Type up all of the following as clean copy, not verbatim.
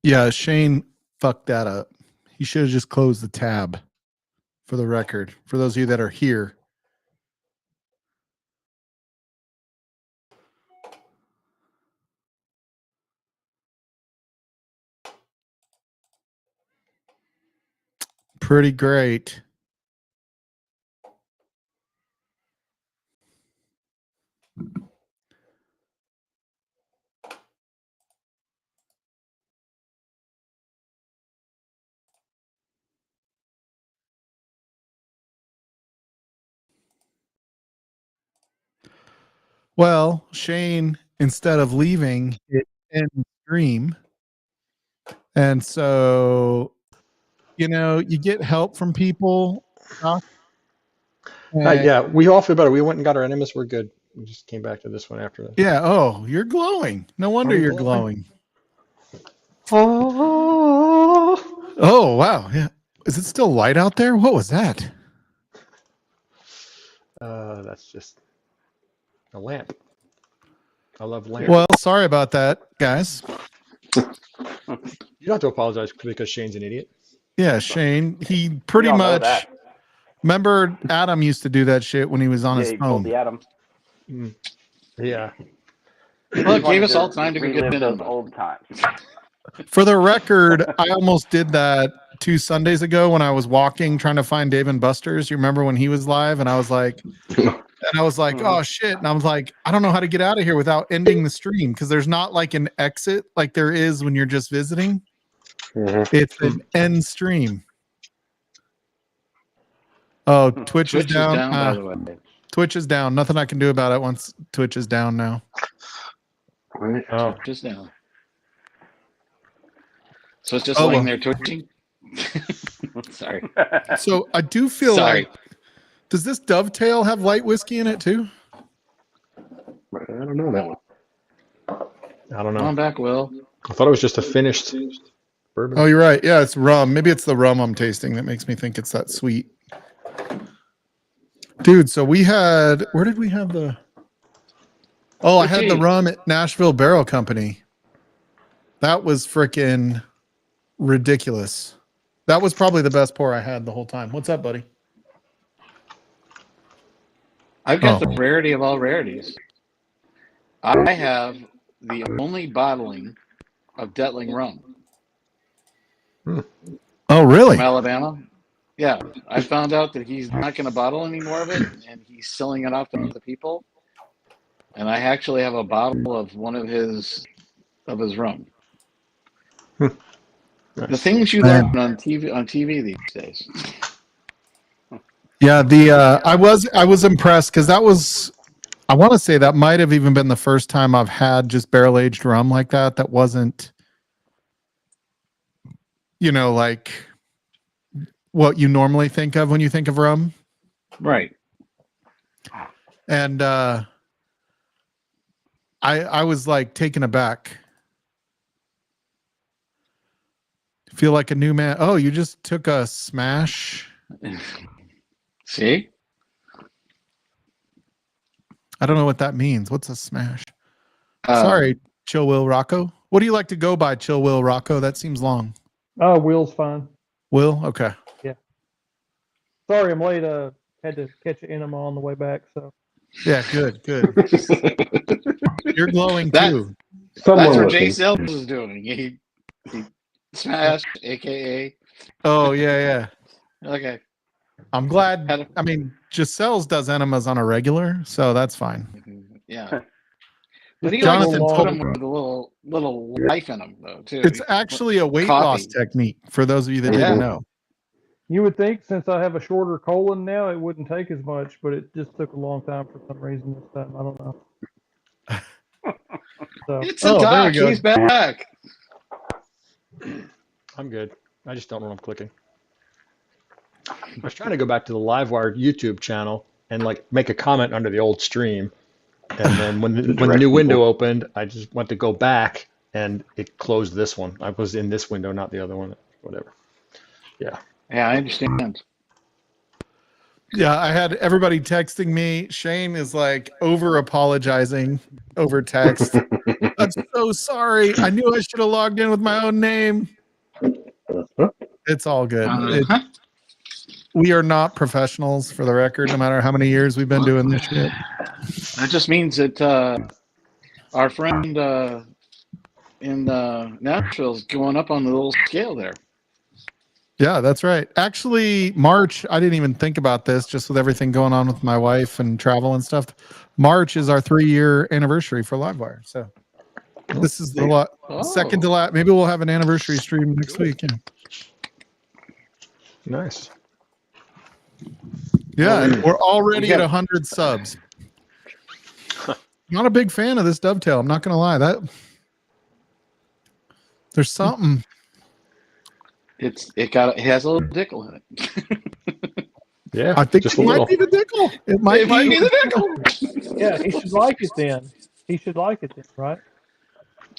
Yeah, Shane fucked that up. He should have just closed the tab for the record. For those of you that are here. Pretty great. Well, Shane, instead of leaving, it ends stream. And so, you get help from people. Yeah, we all feel better. We went and got our enemas. We're good. We just came back to this one after that. Yeah. Oh, you're glowing. No wonder you're glowing. Oh, wow. Yeah. Is it still light out there? What was that? That's just a lamp. I love lamps. Well, sorry about that, guys. You don't have to apologize because Shane's an idiot. Yeah, Shane. He pretty much. Remember, Adam used to do that shit when he was on his phone. The Adam. Yeah. Well, it gave us all time to get those old times. For the record, I almost did that 2 Sundays ago when I was walking trying to find Dave and Buster's. You remember when he was live? And I was like, oh shit. And I was like, I don't know how to get out of here without ending the stream because there's not like an exit like there is when you're just visiting. It's an end stream. Oh, Twitch is down. By the way. Twitch is down. Nothing I can do about it once Twitch is down now. Oh, just down. So it's just laying there twitching. Sorry. So I do feel like. Does this Dovetail have light whiskey in it too? I don't know that one. I don't know. Come on back, Will. I thought it was just a finished bourbon. Oh, you're right. Yeah, it's rum. Maybe it's the rum I'm tasting that makes me think it's that sweet. Dude, so we had, where did we have the? Oh, I had the rum at Nashville Barrel Company. That was freaking ridiculous. That was probably the best pour I had the whole time. What's up, buddy? I've got the rarity of all rarities. I have the only bottling of Detling rum. Oh, really? From Alabama. Yeah, I found out that he's not going to bottle any more of it, and he's selling it off to other people. And I actually have a bottle of one of his rum. The things you learn on TV these days. Yeah, I was impressed because that was, I want to say that might have even been the first time I've had just barrel aged rum like that. That wasn't, like what you normally think of when you think of rum. Right. And I was like taken aback. Feel like a new man. Oh, you just took a smash. See? I don't know what that means. What's a smash? Sorry, Chill Will Rocco. What do you like to go by, Chill Will Rocco? That seems long. Will's fine. Will? Okay. Yeah. Sorry, I'm late. Had to catch an enema on the way back. So. Yeah, good. You're glowing too. That's what Jay Sales is doing. He smashed, aka. Oh yeah. Okay. I'm glad. I mean, Giselle's does enemas on a regular, so that's fine. Yeah. But he likes to put them with a little life in them, though, too. It's actually a weight loss technique, for those of you that didn't know. You would think since I have a shorter colon now, it wouldn't take as much, but it just took a long time for some reason this time. I don't know. So. It's a doc. He's back. I'm good. I just don't know what I'm clicking. I was trying to go back to the Livewire YouTube channel and make a comment under the old stream. And then when the new window opened, I just went to go back and it closed this one. I was in this window, not the other one. Whatever. Yeah. Yeah, I understand. Yeah, I had everybody texting me. Shane is like over apologizing over text. I'm so sorry. I knew I should have logged in with my own name. Uh-huh. It's all good. Uh-huh. We are not professionals, for the record, no matter how many years we've been doing this shit. That just means that our friend in Nashville is going up on the little scale there. Yeah, that's right. Actually, March, I didn't even think about this just with everything going on with my wife and travel and stuff. March is our 3-year anniversary for Livewire. So this is the second to last. Maybe we'll have an anniversary stream next week. Nice. Yeah, and we're already You at got- 100 subs. Not a big fan of this dovetail. I'm not going to lie. There's something. It has a little dickle in it. Yeah, I think just it a little. might be the dickle. It might be the dickle. Yeah, he should like it then. He should like it then, right?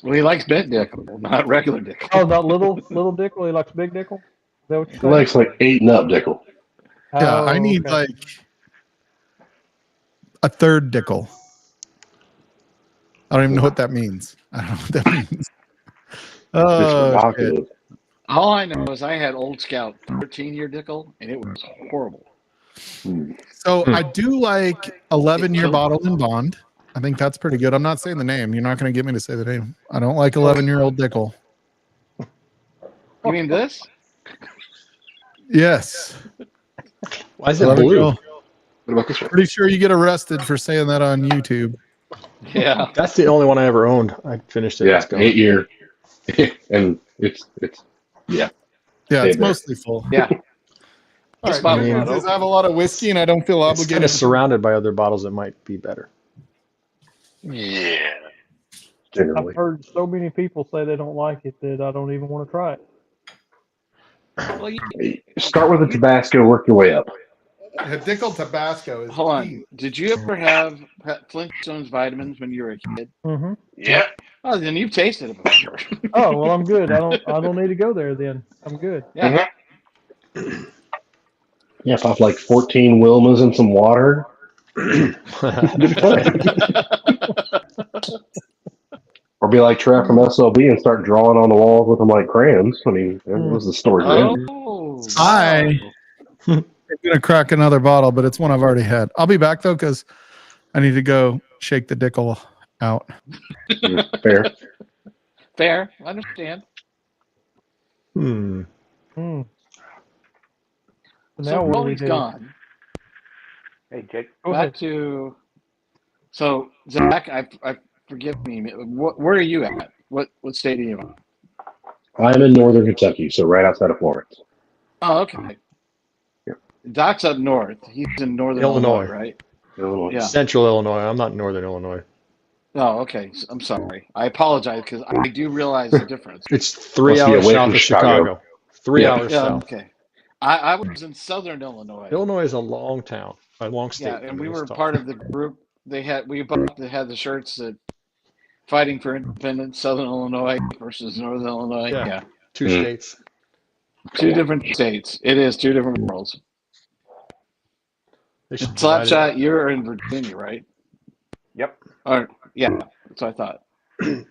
Well, he likes bent dickle, not regular dickle. Oh, not little dickle. He likes big dickle. Is that what you're He saying? likes like 8 and up dickle. Yeah, Oh, I need okay. like a third dickle. I don't even know what that means. I don't know what that means. It's Oh, shit. provocative. All I know is I had Old Scout 13-year dickle, and it was horrible. So I do like 11-year bottle in bond. I think that's pretty good. I'm not saying the name. You're not going to get me to say the name. I don't like 11-year-old dickle. You mean this? Yes. Why is it 11 blue? year old. What about this one? Pretty sure you get arrested for saying that on YouTube. Yeah. That's the only one I ever owned. I finished it. Yeah, It's gone. 8 year. And it's Yeah, Stay it's there. mostly full. Yeah. All This right, bottle's I mean, not because open. I have a lot of whiskey and I don't feel It's kind obligated. of surrounded by other bottles that might be better. yeah. I've Generally. heard so many people say they don't like it that I don't even want to try it. Well, you, Start with the Tabasco, work your way up. Dickel Tabasco is hold on. Did you ever have Flintstones vitamins when you were a kid? Hmm. Yeah. Oh, then you've tasted it before. Oh well, I'm good. I don't need to go there then. I'm good. Yeah. Yeah, pop like 14 Wilmas in some water. Good time. Or be like Trev from SLB and start drawing on the walls with them like crayons. I mean, that was the story. Right? Oh. Hi. I'm gonna crack another bottle, but it's one I've already had. I'll be back though because I need to go shake the Dickel out. Fair. Fair. I understand. Hmm. Hmm. So So now what do we Rolly's do? gone. Hey, Jake. Go Back ahead. to. So Zach, I forgive me. Where are you at? What state are you in? I'm in northern Kentucky, so right outside of Florence. Oh, okay. Yeah. Doc's up north. He's in northern Illinois. right? Illinois. Yeah. Central Illinois. I'm not in Northern Illinois. Oh, okay. I'm sorry. I apologize because I do realize the difference. It's 3 Must be hours away south from of Chicago. Chicago. 3 Yeah. hours Yeah, south. okay. I was in southern Illinois. Illinois is a long town, a long state. Yeah, I and mean, we it's were tough. part of the group. We both had the shirts that fighting for independence, Southern Illinois versus Northern Illinois. Yeah. Yeah. Two Mm. states. Two different states. It is two different worlds. They should divide it. Slapshot, you're in Virginia, right? Yep. Or yeah, that's what I thought.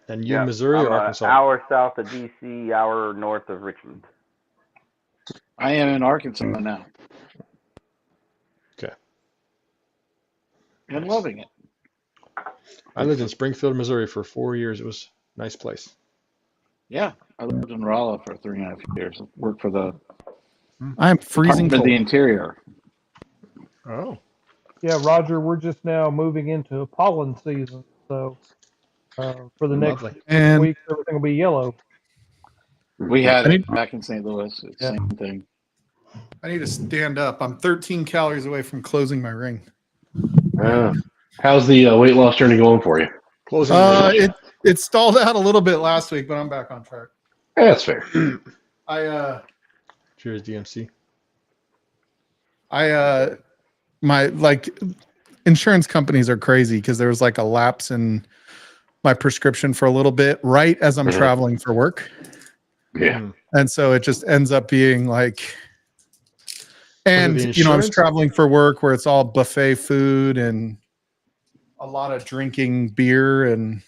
And you, Yeah, Missouri I'm or an Arkansas? hour south of D.C., hour north of Richmond. I am in Arkansas now. Okay. I'm loving it. I lived in Springfield, Missouri for 4 years. It was a nice place. Yeah, I lived in Rolla for 3.5 years. Worked for the I'm freezing Department of the cold. Interior. Oh. Yeah, Roger, we're just now moving into pollen season, so for the next Lovely. And week everything will be yellow. We had I it need- back in St. Louis. It's the Yeah. same thing. I need to stand up. I'm 13 calories away from closing my ring. How's the weight loss journey going for you? Closing. the- It stalled out a little bit last week, but I'm back on track. Yeah, that's fair. Cheers, DMC. My like insurance companies are crazy because there was like a lapse in my prescription for a little bit right as I'm Mhm. traveling for work. Yeah. Mm. And so it just ends up being like, and the I was insurance? traveling for work where it's all buffet food and a lot of drinking beer and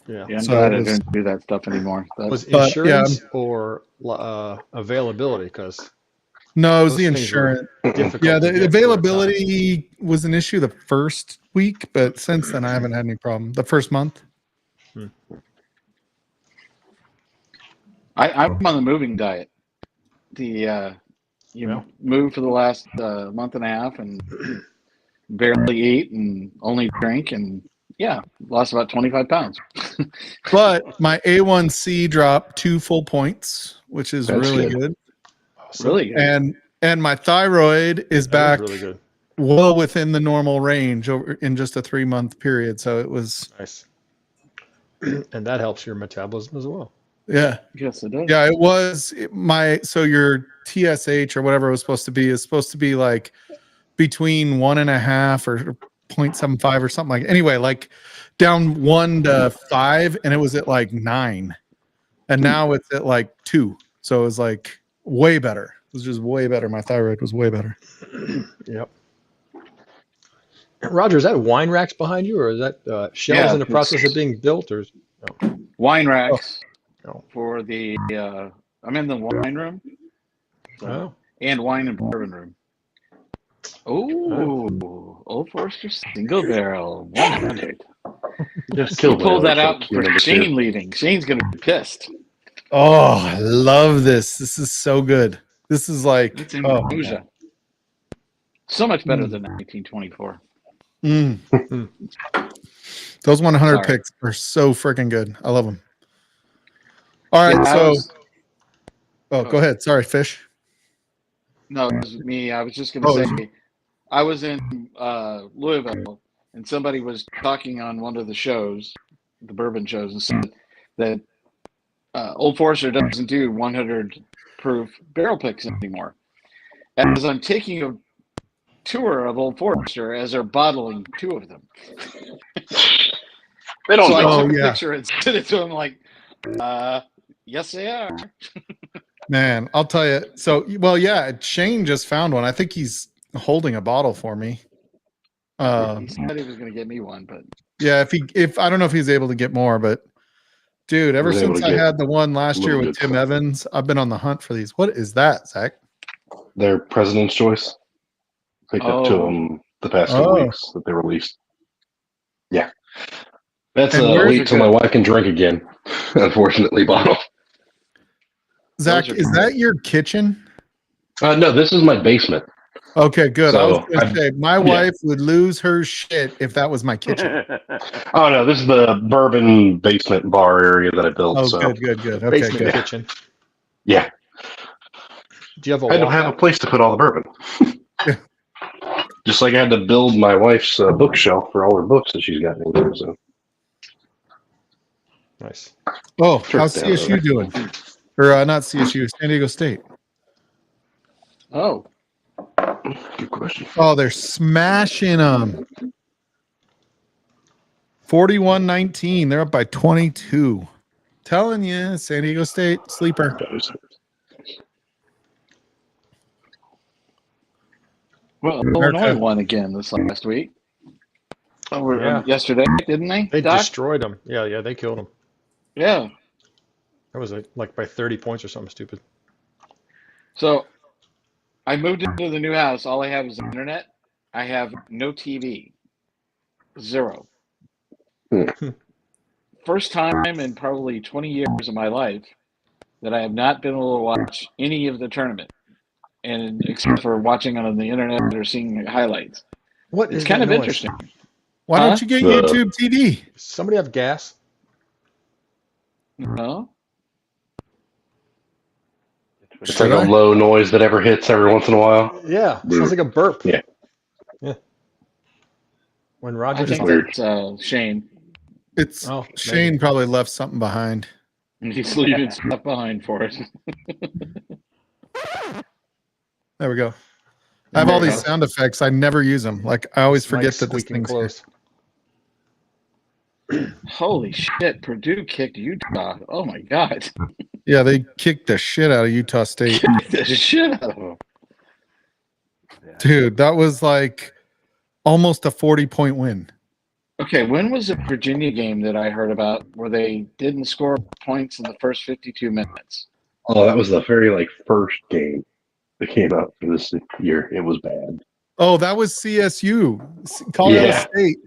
Yeah. Yeah, I'm So glad it I was- don't do that stuff anymore. Was But, yeah. insurance or availability? Because No, it was those the things were insurance. difficult. Yeah, to the get for a time. availability was an issue the first week, but since then I haven't had any problem. The first month. I'm on the moving diet. You Yeah. move for the last month and a half and barely eat and only drink, and yeah, lost about 25 pounds. But my A1C dropped 2 full points, which is That's really good. good. Awesome. Really good. And my thyroid is That back is really good. well within the normal range over in just a 3-month period. So it was, Nice. And that helps your metabolism as well. yeah. Yes, it does. Yeah, it was so your TSH or whatever it was supposed to be is supposed to be like between 1.5 or 0.75 or something like, anyway, like down 1 to 5, and it was at like 9, and now it's at like 2. So it was like way better. It was just way better. My thyroid was way better. Yep. Roger, is that wine racks behind you, or is that shelves Yeah, in the process of being built, or Wine racks Oh. for the I'm in the wine room. So, oh, and wine and bourbon room. Oh, Old Forester single barrel 100. Just He killed pulled my that other out chick, for number 2. Shane leaving. Shane's gonna be pissed. Oh, I love this. This is so good. This is like, It's in oh my Mabuja. God. So much better Mm. than 1924. Mm. Those 100 Sorry. picks are so freaking good. I love them. All right, Yeah, so oh, go ahead. Sorry, Fish. no, it was me. I was just gonna Oh, say, I was in Louisville, and somebody was talking on one of the shows, the bourbon shows, and said that Old Forester doesn't do 100 proof barrel picks anymore. As I'm taking a tour of Old Forester, as they're bottling 2 of them, They don't so I know. took a yeah. picture and sent it to him, like, yes, they are. Man, I'll tell you. So, well, yeah, Shane just found one. I think he's holding a bottle for me. He said he was going to get me one, but Yeah, if I don't know if he's able to get more, but dude, ever Was able since to I get had the one last year little with good Tim stuff. Evans, I've been on the hunt for these. What is that, Zach? Their President's Choice. Picked up 2 of Oh. them the past couple Oh. weeks that they released. Yeah. That's And a where's wait your till good? my wife can drink again. Unfortunately, bottle. Zach, Those are is good. that your kitchen? No, this is my basement. Okay, good. I was So, gonna say my yeah. wife would lose her shit if that was my kitchen. Oh no, this is the bourbon basement bar area that I built. Oh, so good. Okay, basement good. kitchen. yeah, Do you have a I don't have a walkout? place to put all the bourbon. Yeah. Just like I had to build my wife's bookshelf for all her books that she's got in there. So Nice. Oh, Sure, how's down CSU there. doing? Or not CSU, San Diego State. Oh, good question. Oh, they're smashing them. 41-19. They're up by 22. Telling you, San Diego State sleeper. well, America. Illinois won again this last week. Over Yeah. yesterday, didn't they? They Doc? destroyed them. Yeah, they killed them. Yeah. That was like by 30 points or something stupid. So I moved into the new house. All I have is the internet. I have no TV. 0. Hmm. First time in probably 20 years of my life that I have not been able to watch any of the tournament, and except for watching on the internet or seeing highlights. What It's is kind that of noise? interesting. Why Huh? don't you get The- YouTube TV? Does somebody have gas? No? It's like a low noise that ever hits every once in a while. Yeah, sounds like a burp. Yeah. When I Roger think weird. that's Shane. It's Oh, Shane maybe. probably left something behind. And he's leaving stuff behind for us. There we go. I have all There we these go. sound effects. I never use them. Like I always Mike's forget that this squeaking thing's here. close. Holy shit, Purdue kicked Utah. Oh my God. Yeah, they kicked the shit out of Utah State. Kicked the shit out of them. Dude, that was like almost a 40-point win. Okay, when was the Virginia game that I heard about where they didn't score points in the first 52 minutes? Oh, that was the very first game that came out for this year. It was bad. Oh, that was CSU, Colorado Yeah. State.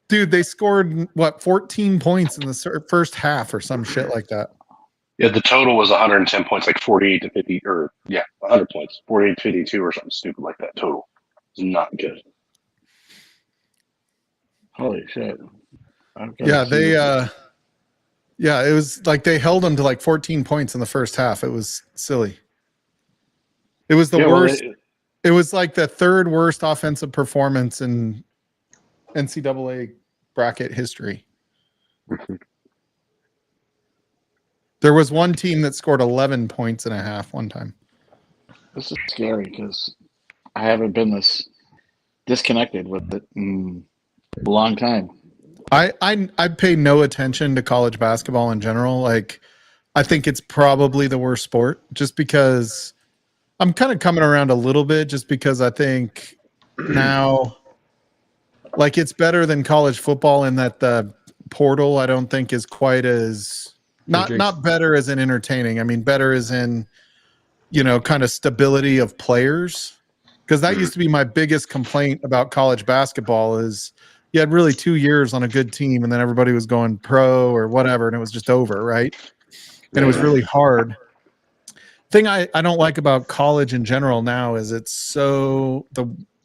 Dude, they scored 14 points in the first half or some shit like that. Yeah, the total was 110 points, 48 to 50, 100 points, 48 to 52 or something stupid like that. Total. It's not good. Holy shit. Okay, Yeah, so- they it was like they held them to 14 points in the first half. It was silly. It was the Yeah, well, worst. It was like the third worst offensive performance in NCAA bracket history. There was one team that scored 11 points and a half one time. This is scary because I haven't been this disconnected with it in a long time. I pay no attention to college basketball in general. Like, I think it's probably the worst sport just because I'm kind of coming around a little bit just because I think now it's better than college football in that the portal I don't think is quite as not better as in entertaining. I mean, better as in, kind of stability of players. Because that used to be my biggest complaint about college basketball is you had really 2 years on a good team and then everybody was going pro or whatever and it was just over, right? And it was really hard. Thing I don't like about college in general now is it's so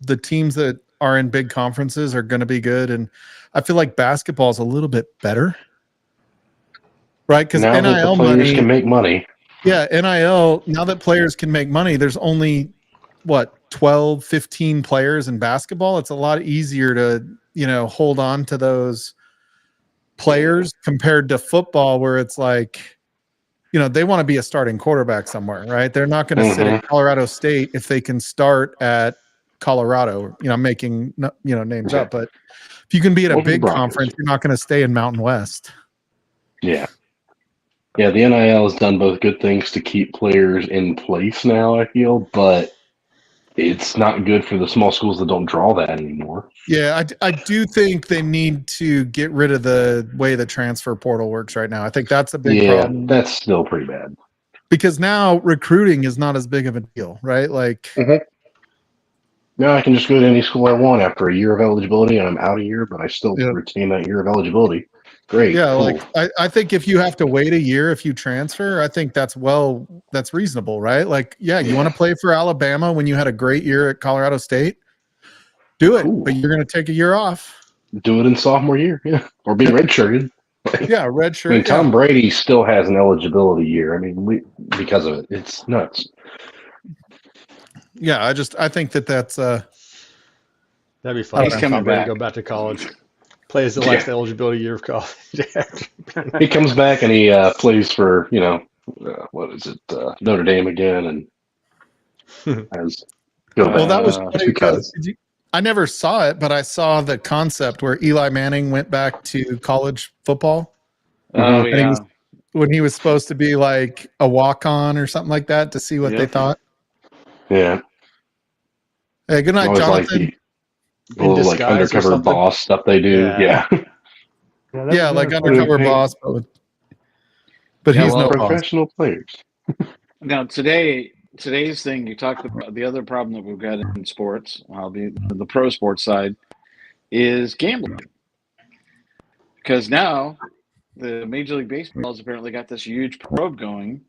the teams that are in big conferences are going to be good, and I feel like basketball is a little bit better, right? Because now that the NIL players money can make money. Yeah, NIL, now that players can make money, there's only 12, 15 players in basketball. It's a lot easier to, hold on to those players compared to football where it's like, they want to be a starting quarterback somewhere, right? They're not going to sit at Colorado State if they can start at Colorado, I'm making, names up, but if you can be at a big conference, you're not going to stay in Mountain West. Yeah. Yeah, the NIL has done both good things to keep players in place now, I feel, but it's not good for the small schools that don't draw that anymore. Yeah, I do think they need to get rid of the way the transfer portal works right now. I think that's a big problem. That's still pretty bad. Because now recruiting is not as big of a deal, right? Like, No, I can just go to any school I want after a year of eligibility and I'm out a year, but I still retain that year of eligibility. Great. Yeah, cool. I think if you have to wait a year if you transfer, I think that's reasonable, right? Like, you want to play for Alabama when you had a great year at Colorado State, do it, but you're going to take a year off. Do it in sophomore year, or be redshirted. Yeah, redshirt. I mean, Tom Brady still has an eligibility year. I mean, because of it, it's nuts. Yeah, I think that's that'd be fun. He's coming back. Go back to college. Plays the last eligibility year of college. He comes back and he plays for Notre Dame again, and has that was funny because I never saw it, but I saw the concept where Eli Manning went back to college football. Oh yeah, when he was supposed to be like a walk-on or something like that to see what they thought. Yeah. Hey, good night, Jonathan. The little undercover boss stuff they do. Yeah. Yeah, like undercover boss, but he's no professional players. Now today's thing, you talked about the other problem that we've got in sports, the pro sports side, is gambling. Because now the Major League Baseball has apparently got this huge probe going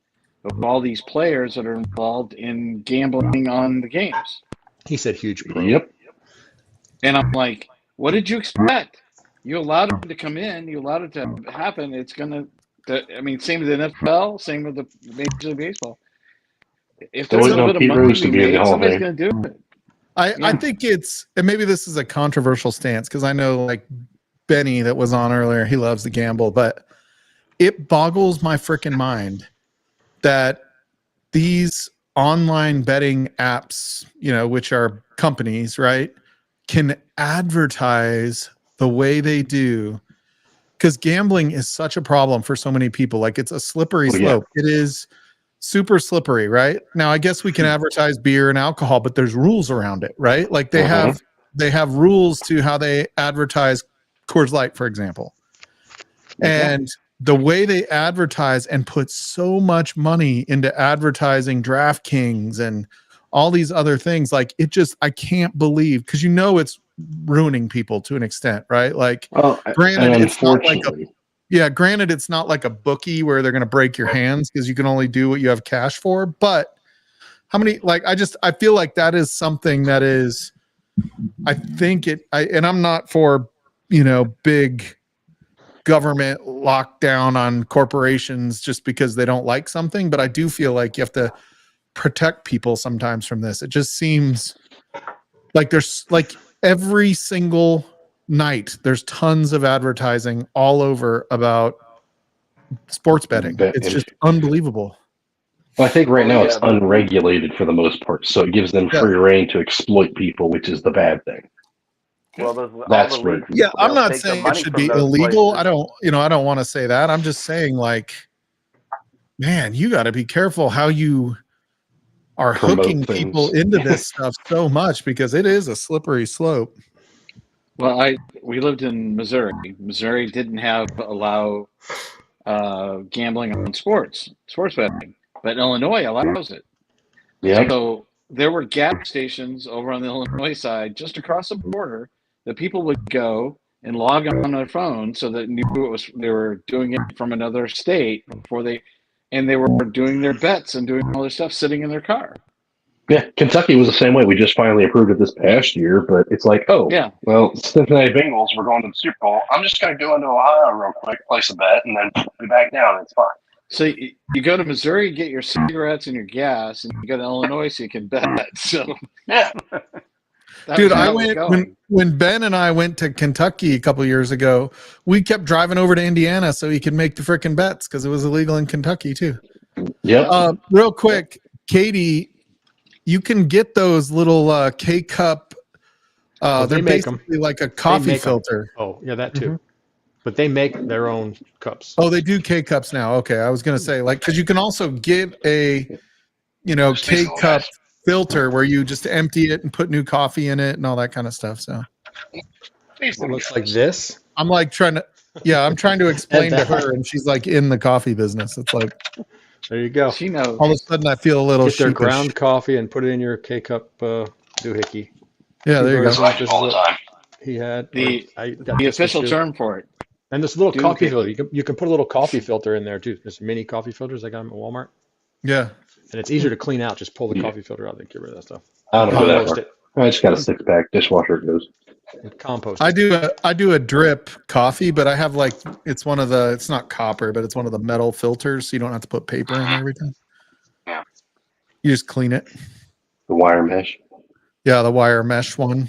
of all these players that are involved in gambling on the games. He said huge probe. Yep. And I'm like, what did you expect? You allowed it to come in. You allowed it to happen. It's going to, same with the NFL, same with the Major League Baseball. If there's a little bit of money to be made, somebody's going to do it. I think it's, and maybe this is a controversial stance because I know like Benny that was on earlier, he loves to gamble, but it boggles my freaking mind that these online betting apps, which are companies, right, can advertise the way they do, because gambling is such a problem for so many people. Like, it's a slippery slope. It is super slippery, right? Now, I guess we can advertise beer and alcohol, but there's rules around it, right? Like they have rules to how they advertise Coors Light, for example. And the way they advertise and put so much money into advertising DraftKings and all these other things, like it just, I can't believe, because it's ruining people to an extent, right? Like, Well, granted, and it's not like unfortunately, granted, it's not like a bookie where they're going to break your hands because you can only do what you have cash for. But how many, like, I feel like that is something that is, and I'm not for, big government lockdown on corporations just because they don't like something, but I do feel like you have to protect people sometimes from this. It just seems like there's like every single night there's tons of advertising all over about sports betting. It's just unbelievable. Well, I think right now it's Yeah. unregulated for the most part, so it gives them Yeah. free reign to exploit people, which is the bad thing. Well, That's all the where- leagues, Yeah, I'm they'll not take the saying it money should from be those illegal. places. I don't want to say that. I'm just saying, like, man, you got to be careful how you are Promote hooking things. people into this stuff so much, because it is a slippery slope. Well, we lived in Missouri. Missouri didn't allow gambling on sports betting, but Illinois allows it. Yep. So there were gas stations over on the Illinois side, just across the border, that people would go and log on their phone so that they were doing it from another state and they were doing their bets and doing all their stuff sitting in their car. Yeah, Kentucky was the same way. We just finally approved it this past year, but it's like, oh, Yeah. well, Cincinnati Bengals, we're going to the Super Bowl. I'm just going to go into Ohio real quick, place a bet, and then be back down. It's fine. So you go to Missouri, get your cigarettes and your gas, and you go to Illinois so you can bet. So Yeah. that Dude, was I how it was went going. when Ben and I went to Kentucky a couple years ago. We kept driving over to Indiana so he could make the freaking bets because it was illegal in Kentucky too. Yep. Real quick, Katie, you can get those little K cup. Oh, They're they make 'em. basically like a coffee make 'em. filter. Oh, yeah, that too. But they make their own cups. Oh, they do K cups now. Okay, I was gonna say like because you can also get a K cup filter where you just empty it and put new coffee in it and all that kind of stuff. So It looks like this. I'm like trying to explain to her, and she's like in the coffee business. It's like There you go. She knows. all of a sudden I feel a little Get their sheepish. ground coffee and put it in your K cup doohickey. Yeah, there you This go. is all the what time. he had. The got The this one official too. term for it. And this little Dude, coffee okay. filter, you can put a little coffee filter in there too. There's mini coffee filters I got them at Walmart, Yeah. and it's easier to clean out. Just pull the Yeah. coffee filter out and get rid of that stuff. I don't know that Compost far. it. I just got a 6-pack dishwasher. It goes. Compost I it. do a drip coffee, but I have it's not copper, but it's one of the metal filters, so you don't have to put paper in there every time. Yeah. You just clean it. The wire mesh. Yeah, the wire mesh one.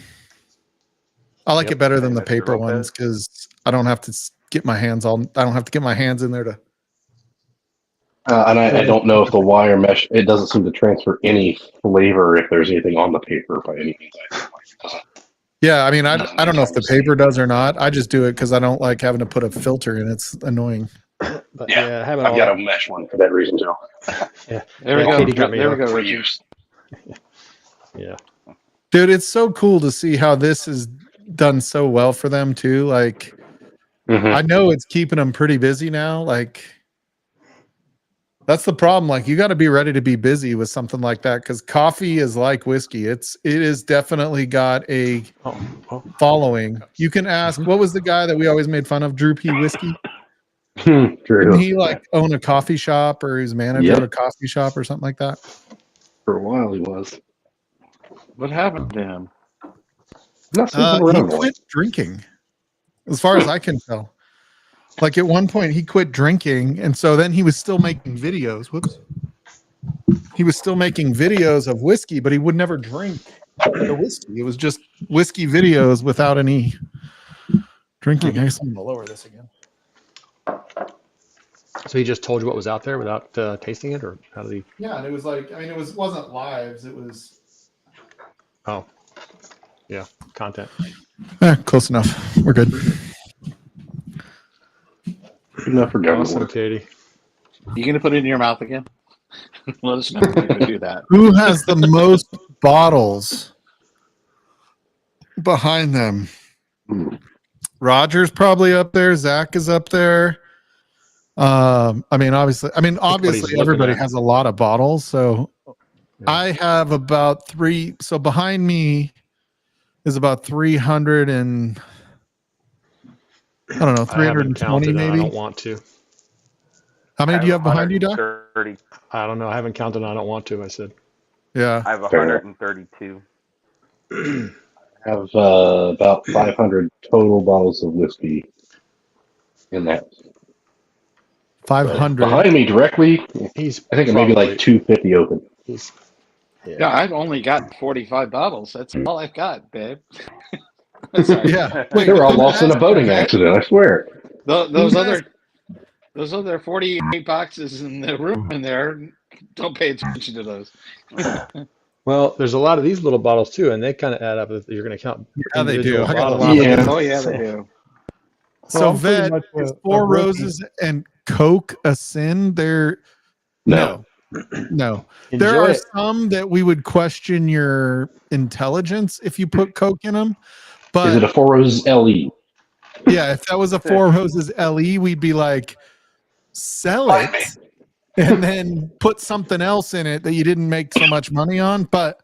I like Yep. it better than the Mr. paper Lopez. ones because I don't have to get my hands in there to. And I don't know if the wire mesh, it doesn't seem to transfer any flavor if there's anything on the paper by any means. It doesn't. Yeah, I mean, I don't know if the paper does or not. I just do it because I don't like having to put a filter in. It's annoying. But Yeah, yeah, having I've all got a mesh one for that reason too. yeah, There we Yeah, go. Katie got me There we hooked. go, For Richard. use. yeah. Dude, it's so cool to see how this is done so well for them too. Like, Mhm. I know it's keeping them pretty busy now. Like, that's the problem. Like, you got to be ready to be busy with something like that because coffee is like whiskey. It is definitely got a Oh, following. You can ask, what was the guy that we always made fun of? Drew P. Whiskey. True. Didn't he like own a coffee shop or he's manager Yep. of a coffee shop or something like that? For a while he was. What happened to him? Not He sleeping around more. quit drinking, as far as I can tell. Like at one point, he quit drinking, and so then he was still making videos. Whoops. He was still making videos of whiskey, but he would never drink the whiskey. It was just whiskey videos without any drinking. I guess I'm gonna lower this again. so he just told you what was out there without tasting it, or how did he? Yeah, and it was like, I mean, wasn't lives. It was Oh, yeah, content. close enough. We're good. Good enough for government Awesome, work. Katie. You gonna put it in your mouth again? Let us know if you're gonna do that. Who has the most bottles behind them? Roger's probably up there. Zach is up there. Obviously looking everybody at. has a lot of bottles. So Yeah. I have about 3. So behind me is about 300 and I don't know, I haven't 320 counted and I maybe. don't want to. How many do you have behind you, Doc? 130. I don't know. I haven't counted and I don't want to, I said. Yeah. I have Fair enough. 132. I have about 500 total bottles of whiskey in the house. 500. Behind me directly, He's I think it may be probably- like 250 open. He's, Yeah, I've only got 45 bottles. That's all I've got, babe. Sorry. Yeah. They were all lost in a boating accident, I swear. Those Who other 48 boxes in the room in there, don't pay attention to those. Well, there's a lot of these little bottles too, and they kind of add up. If you're going to count Yeah, they do. individual I got a bottles. lot of Yeah. them. Oh yeah, they do. So I'm pretty Vet, much is a Four rookie. Roses and Coke a sin? They're No. no. Enjoy There are it. some that we would question your intelligence if you put Coke in them. But Is it a Four Roses LE? yeah, if that was a Four Roses LE, we'd be like, sell it and then put something else in it that you didn't make so much money on. But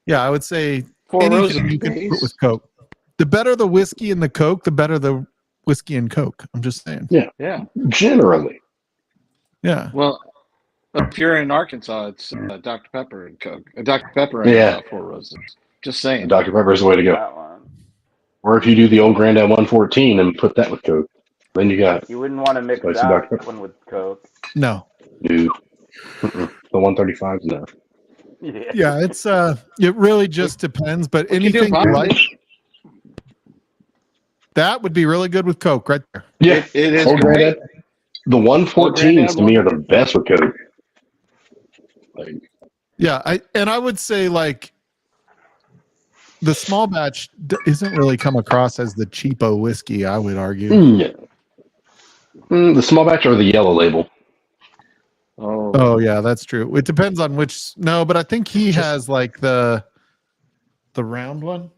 yeah, I would say Four anything Roses, you can put please. with Coke. The better the whiskey and the Coke, the better the whiskey and Coke. I'm just saying. Yeah. Generally. Yeah. Well, if you're in Arkansas, it's Dr. Pepper and Coke. Dr. Pepper and Yeah. Four Roses. Just saying. Dr. Pepper is the way to go. That one. Or if you do the old Grandad 114 and put that with Coke, then you got You wouldn't want to mix Spicy that Dr. one with Coke. No. dude. The 135s, no. Yeah. Yeah, it's it really just depends. But What you do, anything Bob? like that would be really good with Coke right there. Yeah, It is old great. Grandad. The 114s to me are the best with Coke. Like, Yeah, I would say like the small batch isn't really come across as the cheapo whiskey. I would argue. yeah. The small batch or the yellow label. Oh, Oh yeah, that's true. It depends on which. No, but I think he has like the round one.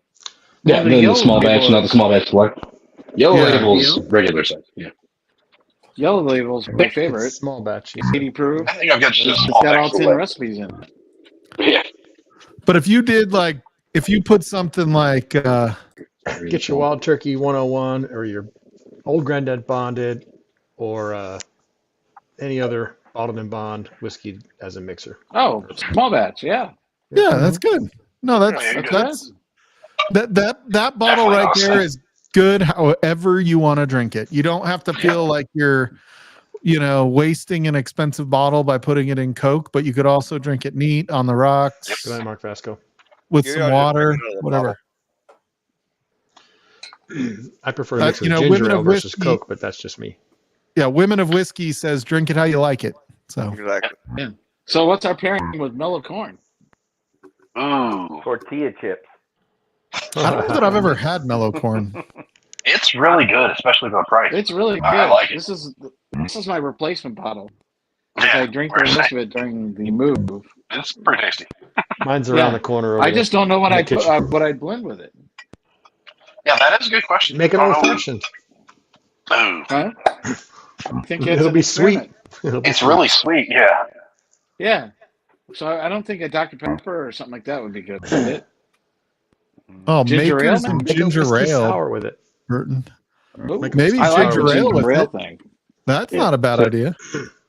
Yeah, the then the yellow small batch, label not the is- small batch select. Yellow Yeah. label's regular size. Yeah. Yellow Label's my favorite. It's small batch. 80 proof. I think I've got just a It's small got all batch 10 select. recipes in it. Yeah. But if you did like, if you put something like, Get your Wild Turkey 101 or your Old Grandad Bonded or any other bottled and bond whiskey as a mixer. Oh, small batch. Yeah. yeah, that's good. No, That's that's that bottle Definitely right awesome. there is good. However you want to drink it, you don't have to feel like you're, wasting an expensive bottle by putting it in Coke. But you could also drink it neat on the rocks Good night, Mark Vasco. with You're some just water, drinking out of the whatever. I prefer to mix with women ginger ale of versus whiskey- Coke, but that's just me. Yeah, Women of Whiskey says drink it how you like it. So Exactly. So what's our pairing with mellow corn? Ooh. Tortilla chips. I don't know that I've ever had mellow corn. It's really good, especially for the price. It's really good. I like it. This is my replacement bottle. I drink the rest of it during the move. It's pretty tasty. Mine's around Yeah. the corner. Over I there. just don't know what in the I'd put, kitchen. what I'd blend with it. Yeah, that is a good question. Make it I don't old know. fashioned. Ooh. Huh? I think It'll be sweet. It's really sweet, yeah. Yeah. So I don't think a Dr. Pepper or something like that would be good with it. Oh, Ginger ale, makers man? and Make a ginger whiskey ale. sour with it. Burton. Ooh, Maybe I like the ginger ale with ginger ale it. thing. That's Yeah. not a bad So- idea.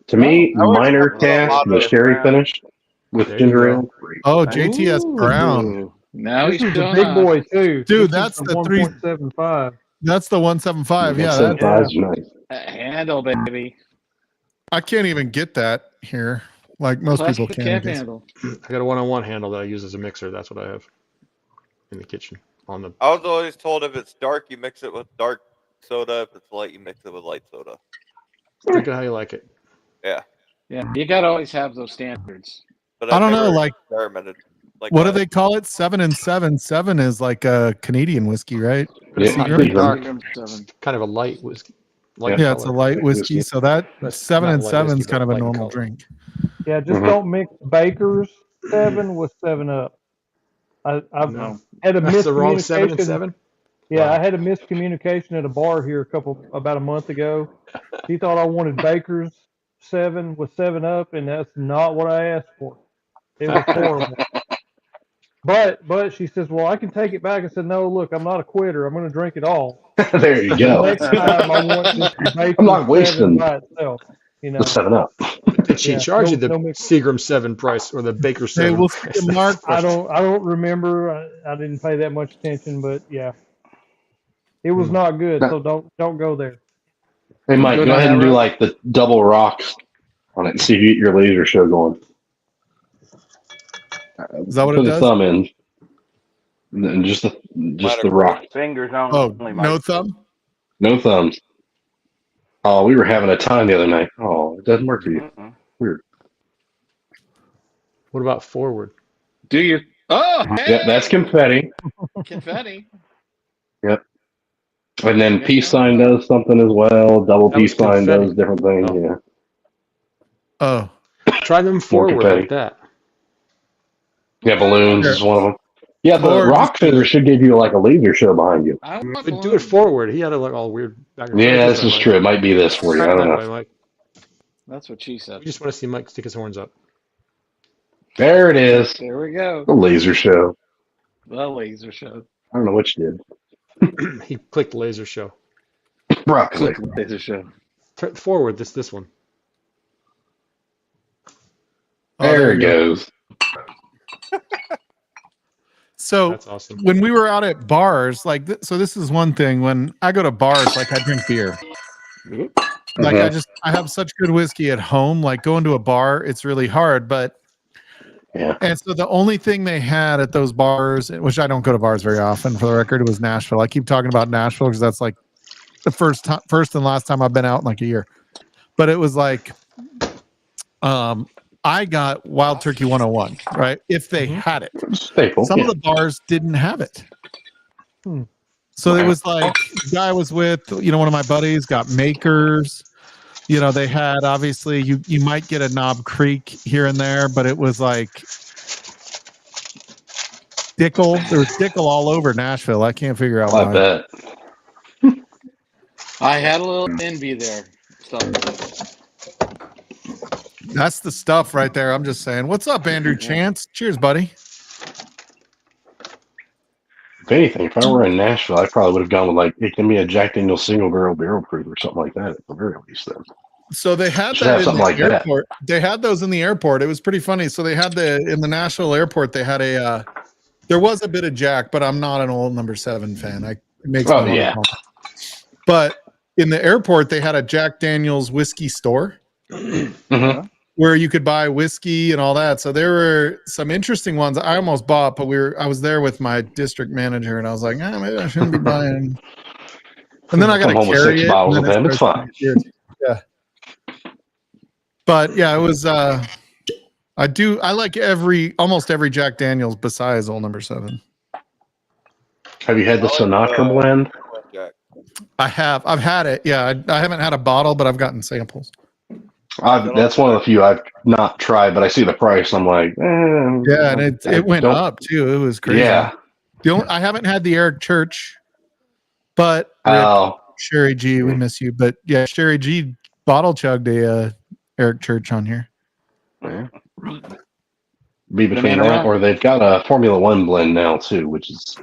To me, I always minor put a cask, lot the of sherry brown. finish with There you ginger go. ale. Great. Oh, JTS Ooh. Brown. Now This he's is the showing big off. boy too. Dude, This that's is the three- 1.75. That's the 175. Yeah, So that, size is nice. Handle, baby. I can't even get that here. Like most Plastic people cap can. handle. I got a one-on-one handle that I use as a mixer. That's what I have in the kitchen. On the I was always told if it's dark, you mix it with dark soda. If it's light, you mix it with light soda. drink it how you like it. Yeah, Yeah, you gotta always have those standards. but I I've don't know, never like experimented. Like what do that. they call it? 7 and 7. 7 is like a Canadian whiskey, right? Yeah, Secret? pretty good. Dark seven. Kind of a light whiskey. Light Yeah, it's a color. light Light whiskey. whiskey. So that That's 7 not and light 7 is whiskey, kind of but a light in normal color. drink. Yeah, just Mhm. don't mix Baker's 7 with 7 Up. I've No. had a That's the wrong 7 and miscommunication. 7. Yeah, Wow. I had a miscommunication at a bar here about a month ago. He thought I wanted Baker's 7 with 7-Up, and that's not what I asked for. It was horrible. But she says, well, I can take it back. I said, no, look, I'm not a quitter. I'm going to drink it all. There you The go. next time I want just the Baker's I'm not 7 wasting by itself. You know, the 7-Up. Did she Yeah, charge you the no mix. Seagram 7 price or the Baker 7 Hey, we'll price? see you, Mark. I don't remember. I didn't pay that much attention, but yeah, it was not good. So don't go there. Hey, Mike, Go go down ahead that and do road. like the double rocks on it and see if you get your laser show going. Is that what Put it the does? thumb in. And just the rock. Fingers Oh, only, Mike. no thumb? No thumbs. Oh, we were having a time the other night. Oh, it doesn't work for you. Mm-mm. Weird. What about forward? Do you? Oh, hey! Yeah, that's confetti. confetti. And then peace sign does something as well. Double That was peace sign confetti. does different things. Oh. Yeah. Oh, Try them forward confetti. like that. Yeah, balloons is one of them. Yeah, the Or rock just- finger should give you like a laser show behind you. I want But do it balloons. forward. He had it like all weird back and forth. Yeah, this is true. It might be this for you. I don't That know. way, Mike. That's what she said. We just want to see Mike stick his horns up. There it is. There we go. The laser show. The laser show. I don't know what you did. He clicked laser show. Broccoli. Click laser show. Forward. This one. Oh, There it you go. goes. So That's awesome. when we were out at bars, like, so this is one thing. When I go to bars, like I drink beer. Like I have such good whiskey at home. Like going to a bar, it's really hard. But Yeah. and so the only thing they had at those bars, which I don't go to bars very often, for the record, it was Nashville. I keep talking about Nashville because that's like the first and last time I've been out in like a year. But it was like, I got Wild Turkey 101, right? If they had it. Staple. Some Yeah. of the bars didn't have it. Hmm. So it was like the guy I was with, one of my buddies got Makers. They had, obviously you might get a Knob Creek here and there, but it was like Dickel. There was Dickel all over Nashville. I can't figure out I why. bet. I had a little envy there. So, That's the stuff right there. I'm just saying. What's up, Andrew Chance? Cheers, buddy. If anything, if I were in Nashville, I probably would have gone with like, it can be a Jack Daniel's single barrel proof or something like that at the very least. Then So they had Should that have in something the like that. airport. They had those in the airport. It was pretty funny. So they had in the Nashville airport, they had there was a bit of Jack, but I'm not an old number 7 fan. It makes Oh, me yeah. uncomfortable. But in the airport, they had a Jack Daniel's whiskey store Mhm. where you could buy whiskey and all that. So there were some interesting ones I almost bought, but I was there with my district manager and I was like, maybe I shouldn't be buying. And then I got Come to home with carry 6 it. bottles and of then them. It's started fine. to get- Yeah. But yeah, it was, I like almost every Jack Daniels besides old number 7. Have you had the Sinatra blend? Jack. I've had it. Yeah. I haven't had a bottle, but I've gotten samples. That's one of the few I've not tried, but I see the price. I'm like, Yeah. And it went up too. It was crazy. Yeah. I haven't had the Eric Church, but Oh, Sherry G, we miss you. But yeah, Sherry G bottle chugged a Eric Church on here. yeah. Be between Banana that Rock? or they've got a Formula One blend now too, which is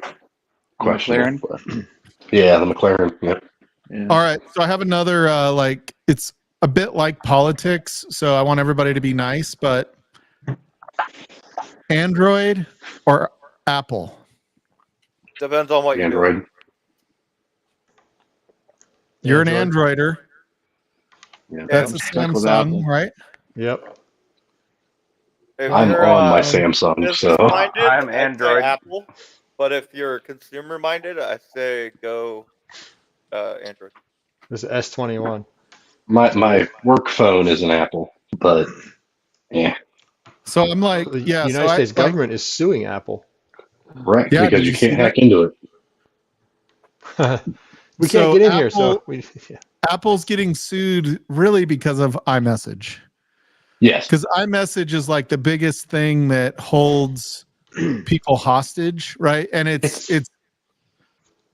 questionable. but- Yeah, the McLaren. Yep. yeah. All right. So I have another, it's a bit like politics. So I want everybody to be nice, but Android or Apple? Depends on what you're doing. Android. You're an Android. Androider. Yeah. That's I'm a stuck with Samsung, Apple. right? Yep. If I'm you're, on my Samsung, so business-minded, I'm I'd say Android. Apple. But if you're consumer minded, I say go Android. This is S21. my work phone is an Apple, but yeah, So I'm like, The yeah. United so States like, government is suing Apple. right, Yeah, because did you you see can't that? hack into it. We So can't get in here, so Apple- we. Yeah. Apple's getting sued really because of iMessage. Yes. Because iMessage is like the biggest thing that holds people hostage, right? And it's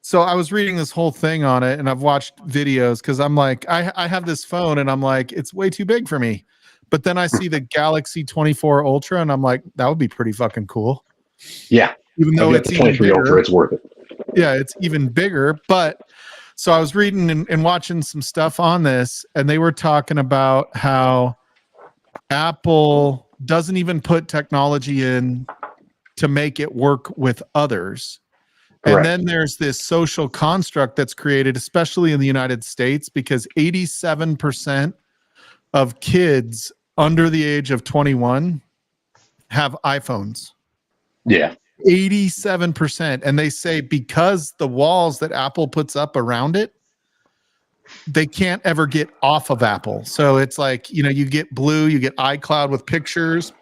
so I was reading this whole thing on it, and I've watched videos because I'm like, I have this phone, and I'm like, it's way too big for me. But then I see the Galaxy 24 Ultra, and I'm like, that would be pretty fucking cool. Yeah. Even I'll though get it's the even 23 bigger. Ultra. It's worth it. Yeah, it's even bigger. But so I was reading and watching some stuff on this, and they were talking about how Apple doesn't even put technology in to make it work with others. And Correct. then there's this social construct that's created, especially in the United States, because 87% of kids under the age of 21 have iPhones. Yeah. 87%. And they say because the walls that Apple puts up around it, they can't ever get off of Apple. So it's like, you get Blue, you get iCloud with pictures,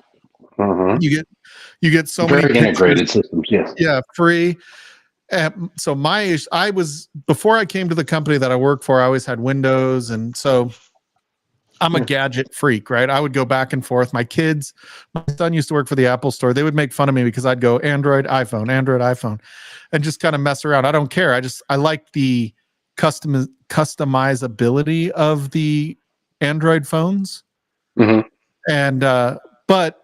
Mhm. you get so Very many integrated pictures, systems. Yes. yeah, free. So I was, before I came to the company that I work for, I always had Windows, and so I'm a gadget freak, right? I would go back and forth. My son used to work for the Apple store. They would make fun of me because I'd go Android, iPhone, and just kind of mess around. I don't care. I like the customizability of the Android phones. Mhm. And but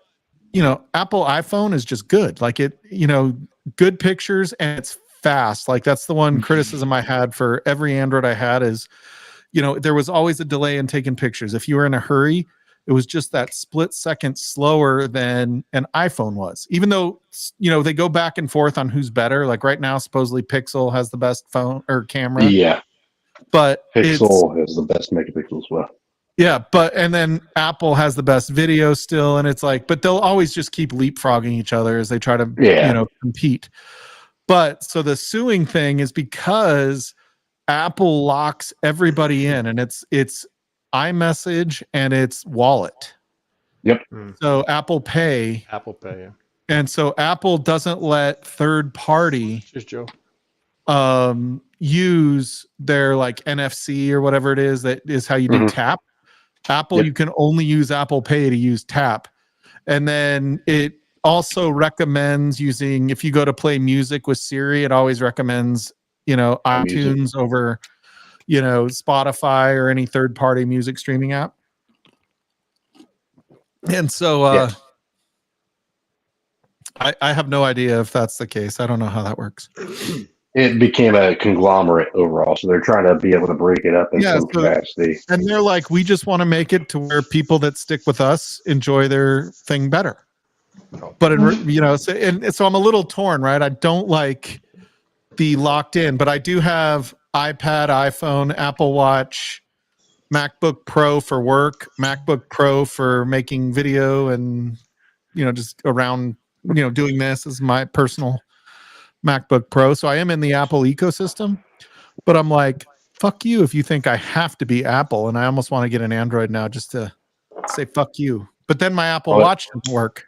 Apple iPhone is just good. Like good pictures, and it's fast. Like that's the one criticism I had for every Android I had is, there was always a delay in taking pictures. If you were in a hurry, it was just that split second slower than an iPhone was. Even though, they go back and forth on who's better. Like right now, supposedly Pixel has the best phone or camera. Yeah. But Pixel has the best megapixels as well. yeah, and then Apple has the best video still, and it's like, but they'll always just keep leapfrogging each other as they try to, compete. But so the suing thing is because Apple locks everybody in, and it's iMessage and it's Wallet. Yep. So Apple Pay, Yeah. and so Apple doesn't let third party Cheers, Joe. use their like NFC or whatever it is that is how you do tap. Apple, Yep. you can only use Apple Pay to use tap. And then it also recommends using, if you go to play music with Siri, it always recommends, iTunes over, Spotify or any third party music streaming app. And so I have no idea if that's the case. I don't know how that works. It became a conglomerate overall, so they're trying to be able to break it up in some so- capacity. And they're like, we just want to make it to where people that stick with us enjoy their thing better. But so I'm a little torn, right? I don't like the locked in, but I do have iPad, iPhone, Apple Watch, MacBook Pro for work, MacBook Pro for making video, and just around doing this is my personal MacBook Pro. So I am in the Apple ecosystem, but I'm like, fuck you if you think I have to be Apple, and I almost want to get an Android now just to say fuck you. But then my Apple Watch doesn't work.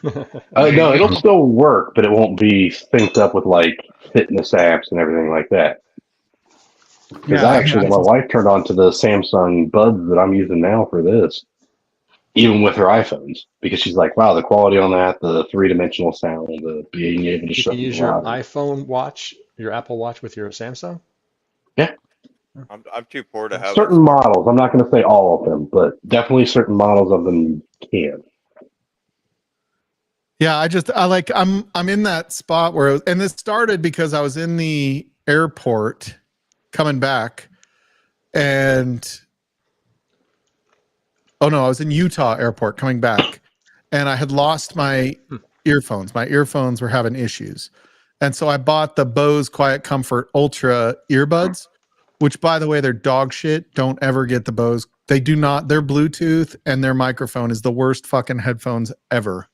No, it'll still work, but it won't be synced up with like fitness apps and everything like that. Because I actually got my wife turned on to the Samsung Buds that I'm using now for this, even with her iPhones, because she's like, wow, the quality on that, the 3-dimensional sound, the being able to You shut can use your iPhone watch, your Apple Watch with your Samsung? I'm too poor to have certain models. I'm not going to say all of them, but definitely certain models of them can. Yeah, I'm in that spot where, and this started because I was in the airport coming back, and I was in Utah airport coming back, and I had lost my earphones. My earphones were having issues, and so I bought the Bose Quiet Comfort Ultra earbuds, which, by the way, they're dog shit. Don't ever get the Bose. They do not. Their Bluetooth and their microphone is the worst fucking headphones ever.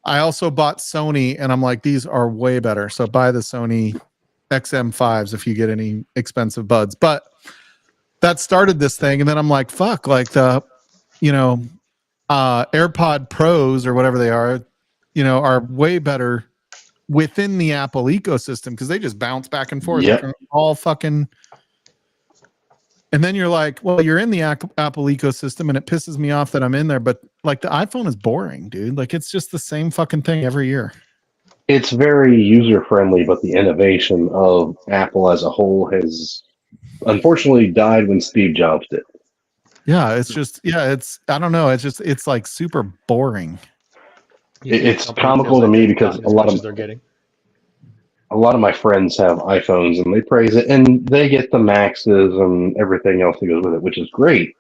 I also bought Sony, and I'm like, these are way better. So buy the Sony XM5s if you get any expensive buds. But that started this thing, and then I'm like, fuck, like the, AirPod Pros or whatever they are way better within the Apple ecosystem because they just bounce back and forth. Yep. They're all fucking. And then you're like, well, you're in the Apple ecosystem, and it pisses me off that I'm in there. But like the iPhone is boring, dude. Like it's just the same fucking thing every year. it's very user friendly, but the innovation of Apple as a whole has unfortunately died when Steve Jobs did. Yeah, it's just it's I don't know. It's like super boring. You think the It's company comical feels to like me they've because gotten as much as they're getting. a lot of my friends have iPhones and they praise it, and they get the Maxes and everything else that goes with it, which is great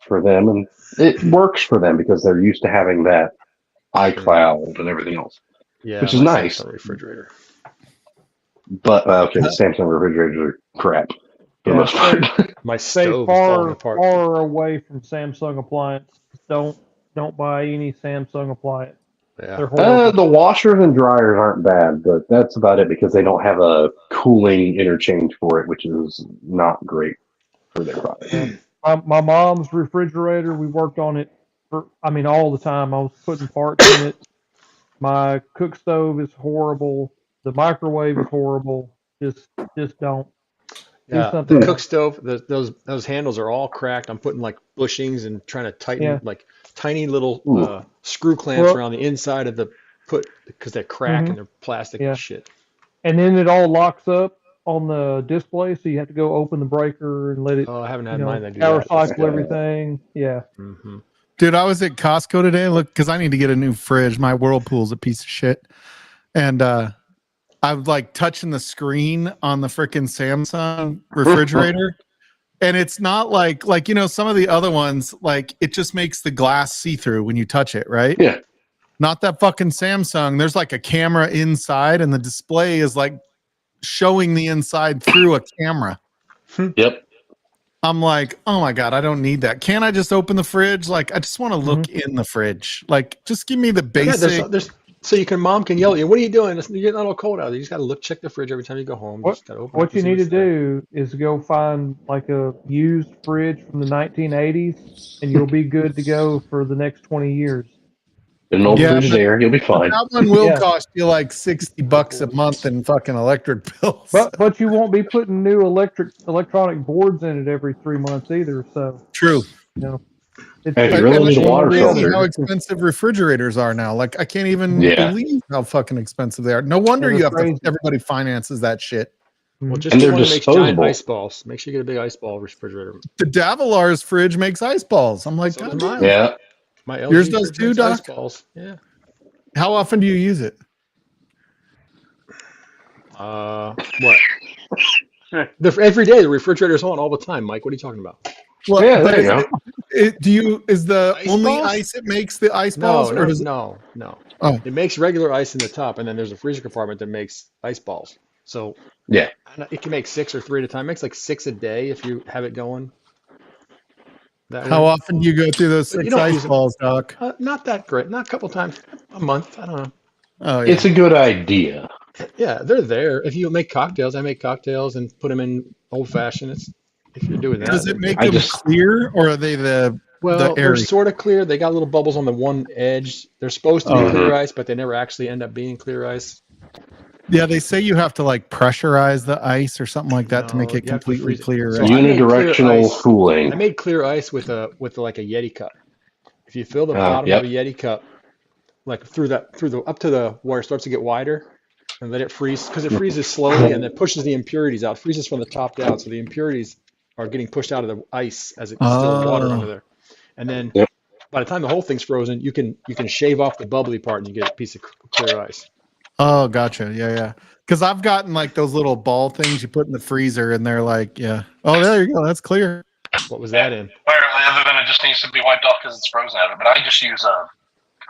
for them, and it works for them because they're used to having that iCloud and everything else, Yeah, which is my nice. Samsung refrigerator. But okay, the Samsung refrigerators are crap for the Yeah, most part. My Stay stove is falling far apart. far away from Samsung appliance. Don't buy any Samsung appliance. Yeah. They're horrible. The washers and dryers aren't bad, but that's about it because they don't have a cooling interchange for it, which is not great for their product. My mom's refrigerator, we worked on it all the time. I was putting parts in it. My cook stove is horrible. The microwave is horrible. Just don't do Yeah, something the cook else. stove, those handles are all cracked. I'm putting like bushings and trying to tighten Yeah. like tiny little Ooh. screw clamps Well- around the inside of the because they crack Mhm. and they're plastic Yeah. and shit. And then it all locks up on the display, so you have to go open the breaker and let it, Oh, I haven't you had know, mine that do power that. cycle everything. Yeah. Mm-hmm. Dude, I was at Costco today. Look, because I need to get a new fridge. My Whirlpool's a piece of shit. And I was like touching the screen on the freaking Samsung refrigerator. And it's not like some of the other ones, like it just makes the glass see-through when you touch it, right? Yeah. Not that fucking Samsung. There's like a camera inside, and the display is like showing the inside through a camera. Yep. I'm like, oh my God, I don't need that. Can't I just open the fridge? Like, I just want to look in the fridge. Like, just give me the Yeah, basic. there's so mom can yell at you. What are you doing? You're getting a little cold out there. You just got to check the fridge every time you go home. You just got to open What up you and see need to what's there. do is go find like a used fridge from the 1980s, and you'll be good to go for the next 20 years. An old Yeah, fridge but- there, you'll be fine. That one will Yeah. cost you like $60 a month in fucking electric bills. But you won't be putting new electronic boards in it every 3 months either. So True. it's, Hey, if you really And need a it's water crazy filter. how expensive refrigerators are now. Like, I can't even Yeah. believe how fucking expensive they are. No wonder They're you have crazy. everybody finances that shit. Well, Mhm. just And get they're one that makes giant disposable. ice balls. Make sure you get a big ice ball refrigerator. The Davilar's fridge makes ice balls. I'm like, So God does damn. mine. Yeah. My LG Yours does fridge too, makes ice Doc? balls. Yeah. How often do you use it? What? Every day the refrigerator's on all the time, Mike. What are you talking about? Well, Yeah, but there you go. is the Ice only balls? ice it makes the ice No, balls, no, or does it? no. Oh. It makes regular ice in the top, and then there's a freezer compartment that makes ice balls. So Yeah. it can make 6 or 3 at a time. It makes like 6 a day if you have it going. That How way. often do you go through those But you 6 don't ice use it- balls, Doc? Not that great. Not a couple times a month. I don't know. Oh yeah. It's a good idea. Yeah, they're there. If you make cocktails, I make cocktails and put them in old fashioned. If you're doing that. Does it make I them just- clear, or are they the Well, they're airy? sort of clear. They got little bubbles on the one edge. They're supposed to be Oh. clear ice, but they never actually end up being clear ice. Yeah, they say you have to like pressurize the ice or something like that to make No, it you have to completely freeze it. clear. So right? I made clear Unidirectional ice. I cooling. made clear ice with like a Yeti cup. If you fill the bottom yep. of a Yeti cup, like up to the where it starts to get wider, and let it freeze because it freezes slowly and it pushes the impurities out. It freezes from the top down, so the impurities are getting pushed out of the ice as it's still water under there. And then Yep. by the time the whole thing's frozen, you can shave off the bubbly part and you get a piece of clear ice. Oh, gotcha. Yeah. Because I've gotten like those little ball things you put in the freezer, and they're like, yeah. Oh, there you go. That's clear. What was that in? Apparently, other than it just needs to be wiped off because it's frozen out of it. But I just use a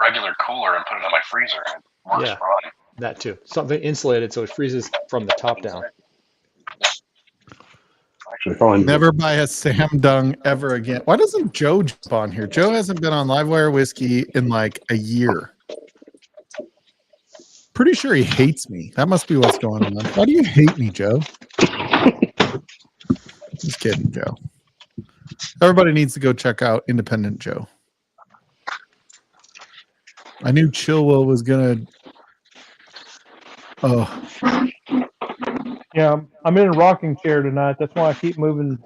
regular cooler and put it in my freezer. And it works Yeah. fine. That too. Something insulated so it freezes from the top down. Actually, probably Never buy a Samsung ever again. Why doesn't Joe jump on here? Joe hasn't been on Livewire Whiskey in like a year. Pretty sure he hates me. That must be what's going on. Why do you hate me, Joe? Just kidding, Joe. Everybody needs to go check out Independent Joe. I knew Chilwell was gonna. Oh, Yeah, I'm in a rocking chair tonight. That's why I keep moving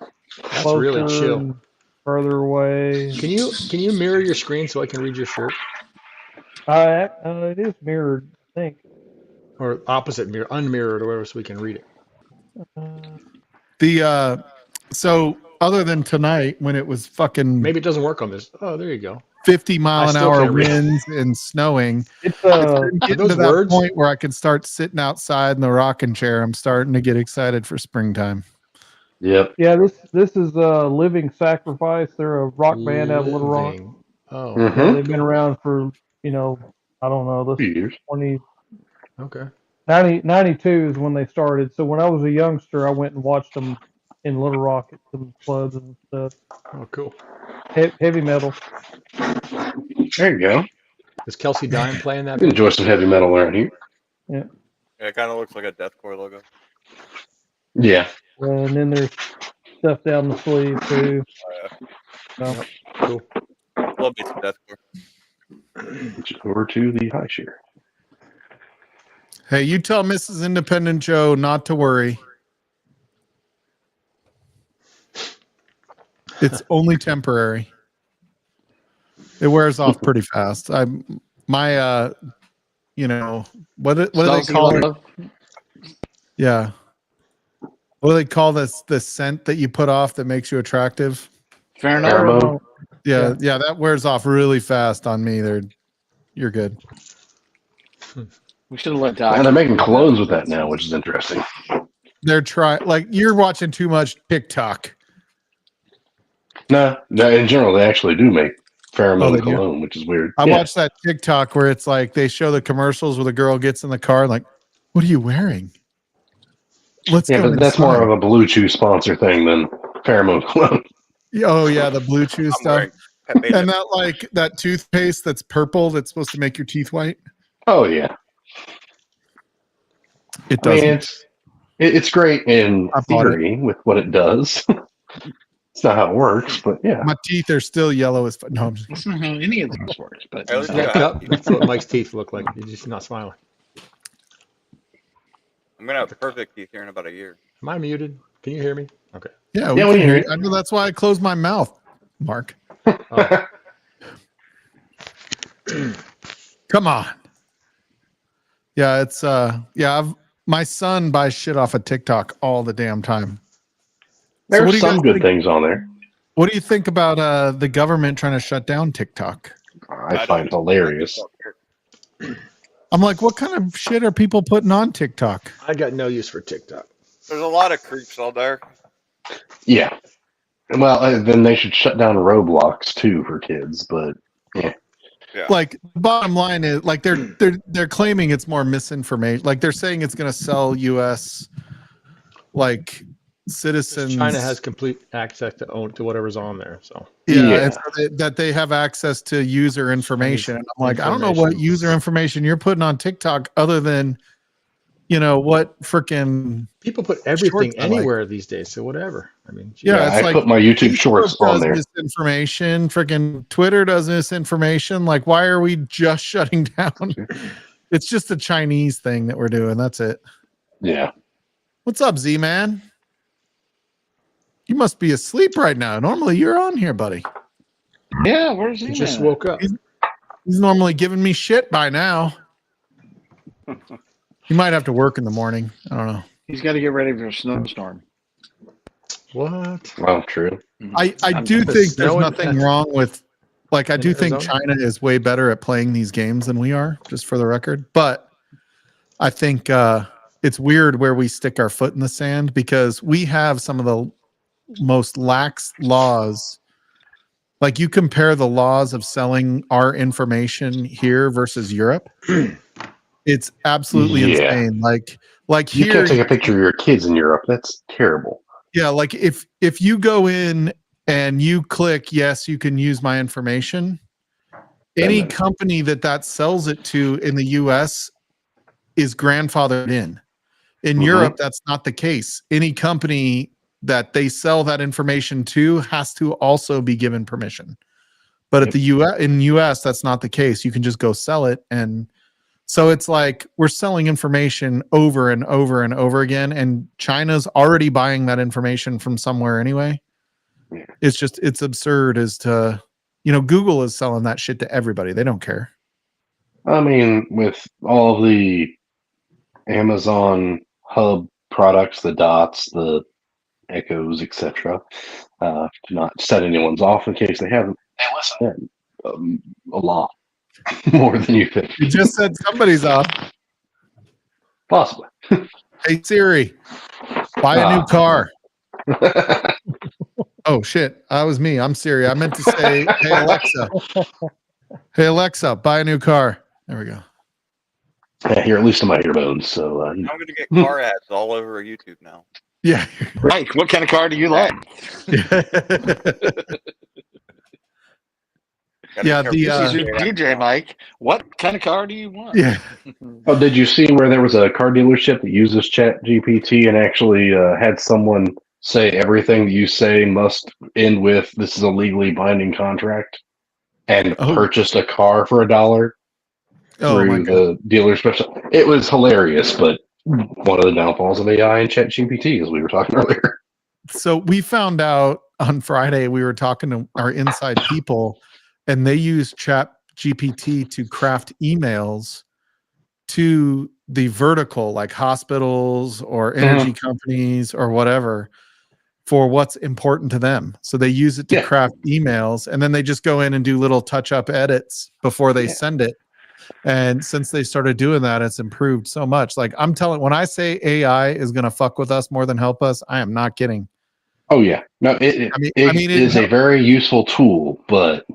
That's closer really chill. and further away. Can you mirror your screen so I can read your shirt? It is mirrored, I think. or opposite mirror, unmirrored, or whatever, so we can read it. The so other than tonight when it was fucking Maybe it doesn't work on this. Oh, there you go. 50 mile I an still hour can't read. winds and snowing, It's getting those to that words? point where I can start sitting outside in the rocking chair. I'm starting to get excited for springtime. Yep. yeah, this is Living Sacrifice. They're a rock band out of Little Rock. Living. Oh, Mhm. Yeah, they've been around for, you know, I don't know, Few this years. 20, okay. 92 is when they started. So when I was a youngster, I went and watched them in Little Rock at some clubs and stuff. Oh, cool. Heavy metal. There you go. Is Kelsey Dime playing that? You enjoy some heavy metal around here. Yeah, it kind of looks like a deathcore logo. Yeah. And then there's stuff down the sleeve too. So, Cool. Love me some deathcore. Over to the high share. Hey, you tell Mrs. Independent Joe not to worry. It's only temporary. It wears off pretty fast. You know, what do they call it? Yeah. What do they call this? The scent that you put off that makes you attractive? Fair enough. Pheromone. Yeah, that wears off really fast on me. You're good. We should have let And Doc. they're making clones with that now, which is interesting. They're trying, like, you're watching too much TikTok. No, in general, they actually do make pheromone they do? cologne, which is weird. I Yeah. watched that TikTok where it's like they show the commercials where the girl gets in the car, like, what are you wearing? Let's Yeah, go but that's more inside. of a Blue Chew sponsor thing than pheromone cologne. Oh yeah, the Blue Chew I'm stuff. wearing Pet Made And Nip. that, like, that toothpaste that's purple that's supposed to make your teeth white. Oh yeah. It I mean, doesn't. it's great in I bought it. theory with what it does. It's not how it works, but yeah. My teeth are still yellow as no. I'm just, That's not how any of this works. But At least you Yeah, got- that's what Mike's teeth look like. He's just not smiling. I'm gonna have perfect teeth here in about a year. Am I muted? Can you hear me? Okay. yeah, Yeah, we we can hear hear you. you. I know that's why I closed my mouth, Mark. Oh, Come on. Yeah, it's my son buys shit off of TikTok all the damn time. There's what do you some guys good think- things on there. What do you think about the government trying to shut down TikTok? I find it hilarious. I'm like, what kind of shit are people putting on TikTok? I got no use for TikTok. There's a lot of creeps on there. Yeah. Well, then they should shut down Roblox too for kids. But Like, bottom line is, like, they're claiming it's more misinformation. Like, they're saying it's going to sell U.S. like citizens. China has complete access to whatever's on there. So Yeah, and so that they have access to user information. And I'm like, I don't know what Information. user information you're putting on TikTok other than, you know, what freaking people put everything Shorts I like. anywhere these days. So whatever. I mean, Yeah, yeah, it's I like put my YouTube shorts Facebook on does there. misinformation. Freaking Twitter does misinformation. Like, why are we just shutting down? It's just a Chinese thing that we're doing. That's it. Yeah. What's up, Z Man? You must be asleep right now. Normally you're on here, buddy. yeah, where's he? he just at? woke up. He's normally giving me shit by now. He might have to work in the morning. I don't know. He's got to get ready for a snowstorm. What? Well, true. I I'm- do It's think there's snowing- nothing wrong with, like, I In do think Arizona? China is way better at playing these games than we are, just for the record. But I think it's weird where we stick our foot in the sand because we have some of the most lax laws. Like, you compare the laws of selling our information here versus Europe, it's absolutely Yeah. insane. Like You here, can't take a picture of your kids in Europe. That's terrible. yeah, like if you go in and you click yes, you can use my information, any Then- company that sells it to in the US is grandfathered in. In Mhm. Europe, that's not the case. Any company that they sell that information to has to also be given permission. But at in US, that's not the case. You can just go sell it. And so it's like we're selling information over and over and over again. And China's already buying that information from somewhere anyway. Yeah. It's absurd as to, you know, Google is selling that shit to everybody. They don't care. I mean, with all of the Amazon Hub products, the Dots, the Echoes, etc. To not set anyone's off in case they haven't. Hey, listen. A lot more than you think. You just said somebody's off. Possibly. Hey Siri, buy a new car. Oh shit, that was me. I'm Siri. I meant to say, hey Alexa. Hey Alexa, buy a new car. There we go. Yeah, you're at least in my earbuds, so I'm gonna get car ads all over YouTube now. Yeah. Mike, what kind of car do you like? Gotta Yeah, be the, careful. This is your DJ, Mike. What kind of car do you want? Yeah. Oh, did you see where there was a car dealership that uses Chat GPT and actually had someone say everything that you say must end with "this is a legally binding contract," and Oh. purchased a car for $1 Oh my through god. the dealer special? It was hilarious, but one of the downfalls of AI and Chat GPT, as we were talking earlier. So we found out on Friday, we were talking to our inside people, and they use Chat GPT to craft emails to the vertical, like hospitals or energy companies or whatever, for what's important to them. So they use it to Yeah. craft emails, and then they just go in and do little touch-up edits before they send it. And since they started doing that, it's improved so much. Like I'm telling, when I say AI is going to fuck with us more than help us, I am not kidding. Oh yeah, no, it is a very useful tool, but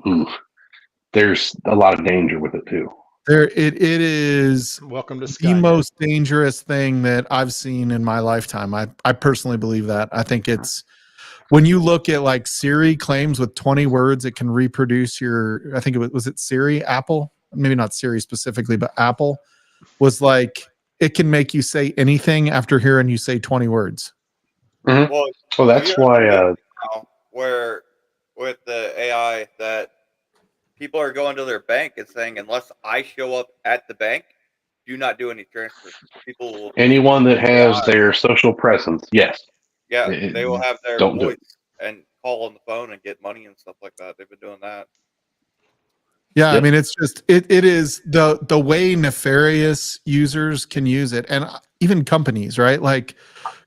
there's a lot of danger with it too. It is Welcome to the Skynet. most dangerous thing that I've seen in my lifetime. I personally believe that. I think it's when you look at like Siri claims with 20 words, it can reproduce I think was it Siri, Apple? Maybe not Siri specifically, but Apple was like, it can make you say anything after hearing you say 20 words. Well, Well, that's why. now where with the AI that people are going to their bank and saying, unless I show up at the bank, do not do any transfers. People will Anyone that has their social presence, yes. yeah, they will have their don't do voice and call on the phone and get money and stuff like that. They've been doing that. Yeah, I Yep. mean, it's just it is the way nefarious users can use it, and even companies, right? Like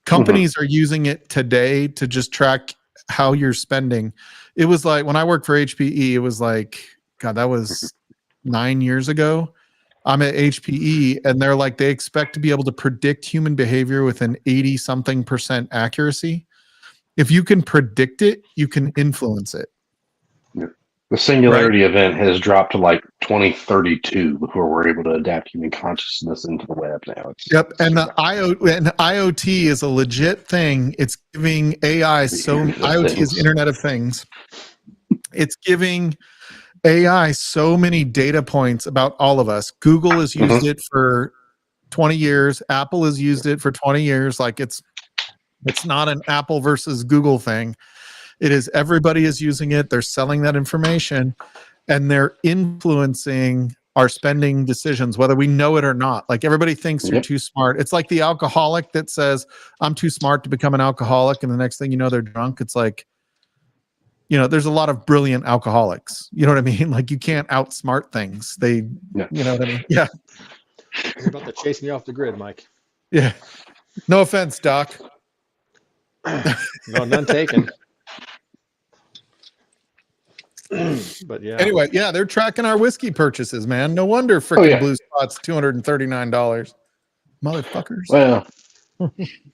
companies are using it today to just track how you're spending. It was like when I worked for HPE, it was like, God, that was 9 years ago. I'm at HPE, and they're like, they expect to be able to predict human behavior with an 80-something% accuracy. If you can predict it, you can influence it. The singularity event has dropped to like 2032 before we're able to adapt human consciousness into the web now. Yep, and the IoT is a legit thing. It's giving AI IoT is Internet of Things. It's giving AI so many data points about all of us. Google has used it for 20 years. Apple has used it for 20 years. Like it's not an Apple versus Google thing. It is everybody is using it. They're selling that information, and they're influencing our spending decisions, whether we know it or not. Like everybody thinks you're too smart. It's like the alcoholic that says, I'm too smart to become an alcoholic. And the next thing you know, they're drunk. It's like, you know, there's a lot of brilliant alcoholics. You know what I mean? Like you can't outsmart things. You know what I mean? Yeah. You're about to chase me off the grid, Mike. Yeah. No offense, Doc. No, none taken. But yeah. Anyway, yeah, they're tracking our whiskey purchases, man. No wonder freaking Blue Spot's $239. Motherfuckers. Well,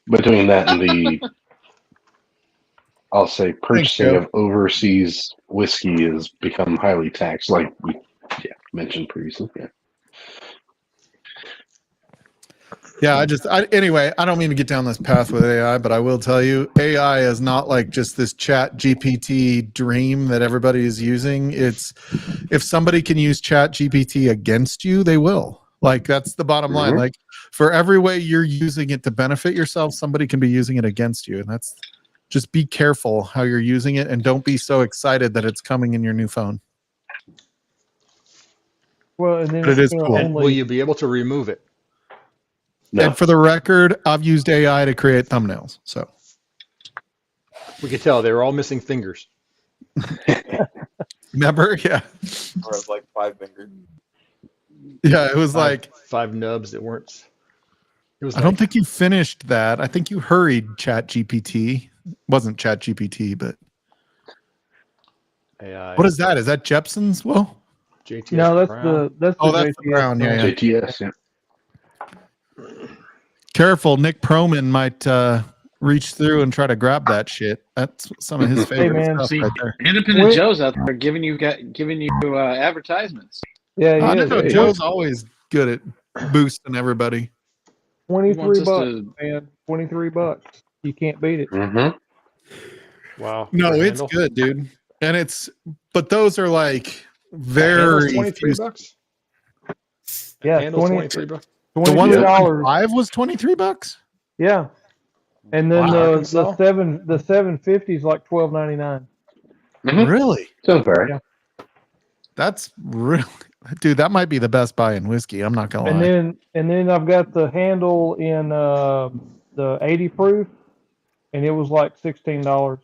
between that and the, I'll say, purchasing of overseas whiskey has become highly taxed, like we mentioned previously. Yeah, anyway, I don't mean to get down this path with AI, but I will tell you, AI is not like just this Chat GPT dream that everybody is using. It's if somebody can use Chat GPT against you, they will. Like that's the bottom line. Like for every way you're using it to benefit yourself, somebody can be using it against you. And that's just be careful how you're using it, and don't be so excited that it's coming in your new phone. Well, and then But it is cool. And will you be able to remove it? No. And for the record, I've used AI to create thumbnails. So We could tell they were all missing fingers. remember? Yeah. Or it's like 5 fingers. Yeah. It was like, 5 nubs that weren't. It was I don't think you finished that. I think you hurried Chat GPT. Wasn't Chat GPT, but AI. what is that? Is that Jepson's? Well, JTS No, that's Brown. the oh, that's the JTS Brown. Yeah, yeah. JTS. Yeah. Careful, Nick Proman might reach through and try to grab that shit. That's some of his favorite man. stuff See, right there. Independent Wait. Joe's out there giving you advertisements. Yeah, I he know is. Joe's always good at boosting everybody. He wants 23 us bucks, to- man. 23 bucks. You can't beat it. Mm-hmm. Wow. No, For a it's handle? good, dude. And but those are like The handle's very 23 few. bucks. Yeah, Handle's 20 23 bucks. The one $23. five was $23. Yeah. And then Wow, the Arkansas? 750 is like $12.99. Mhm. Really? Sounds fair. Yeah. That's really, dude. That might be the best buy in whiskey. I'm not gonna lie. And then I've got the handle in the 80 proof, and it was like $16.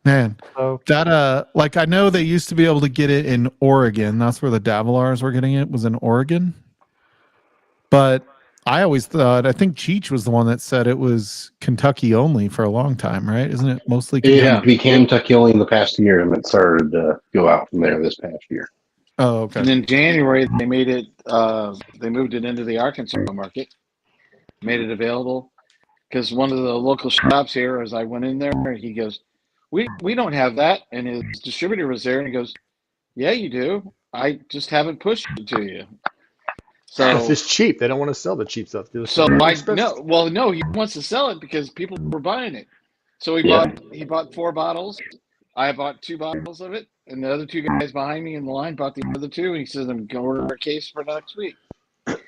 Man, So that like I know they used to be able to get it in Oregon. That's where the Davilars were getting it. Was in Oregon. But I always thought, I think Cheech was the one that said it was Kentucky only for a long time, right? Isn't it mostly Kentucky? It became Kentucky only in the past year, and it started to go out from there this past year. Oh, okay. And in January, they made it. They moved it into the Arkansas market, made it available. Because one of the local shops here, as I went in there, he goes, "We don't have that," and his distributor was there, and he goes, "Yeah, you do. I just haven't pushed it to you." So It's just cheap. They don't want to sell the cheap stuff. It's So really I expensive. no, he wants to sell it because people were buying it. So Yeah. he bought 4 bottles. I bought 2 bottles of it, and the other 2 guys behind me in the line bought the other 2. And he says, "I'm going to order a case for next week."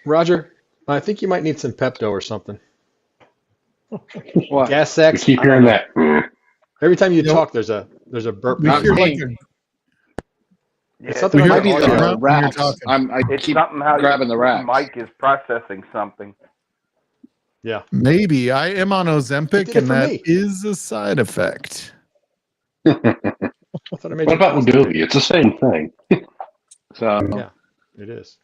Roger, I think you might need some Pepto or something. What? Gas We X. keep hearing that. Every time you Nope. talk, there's a burp. We Not hear me. like It's It something We on might be hear the like audio. a the when you're racks. talking. I It's keep something how grabbing the your racks. mic is processing something. Yeah. maybe I am on It Ozempic, did it and for that me. is a side effect. I thought I made What you about positive. Wegovy? It's the same thing. So Yeah. It is.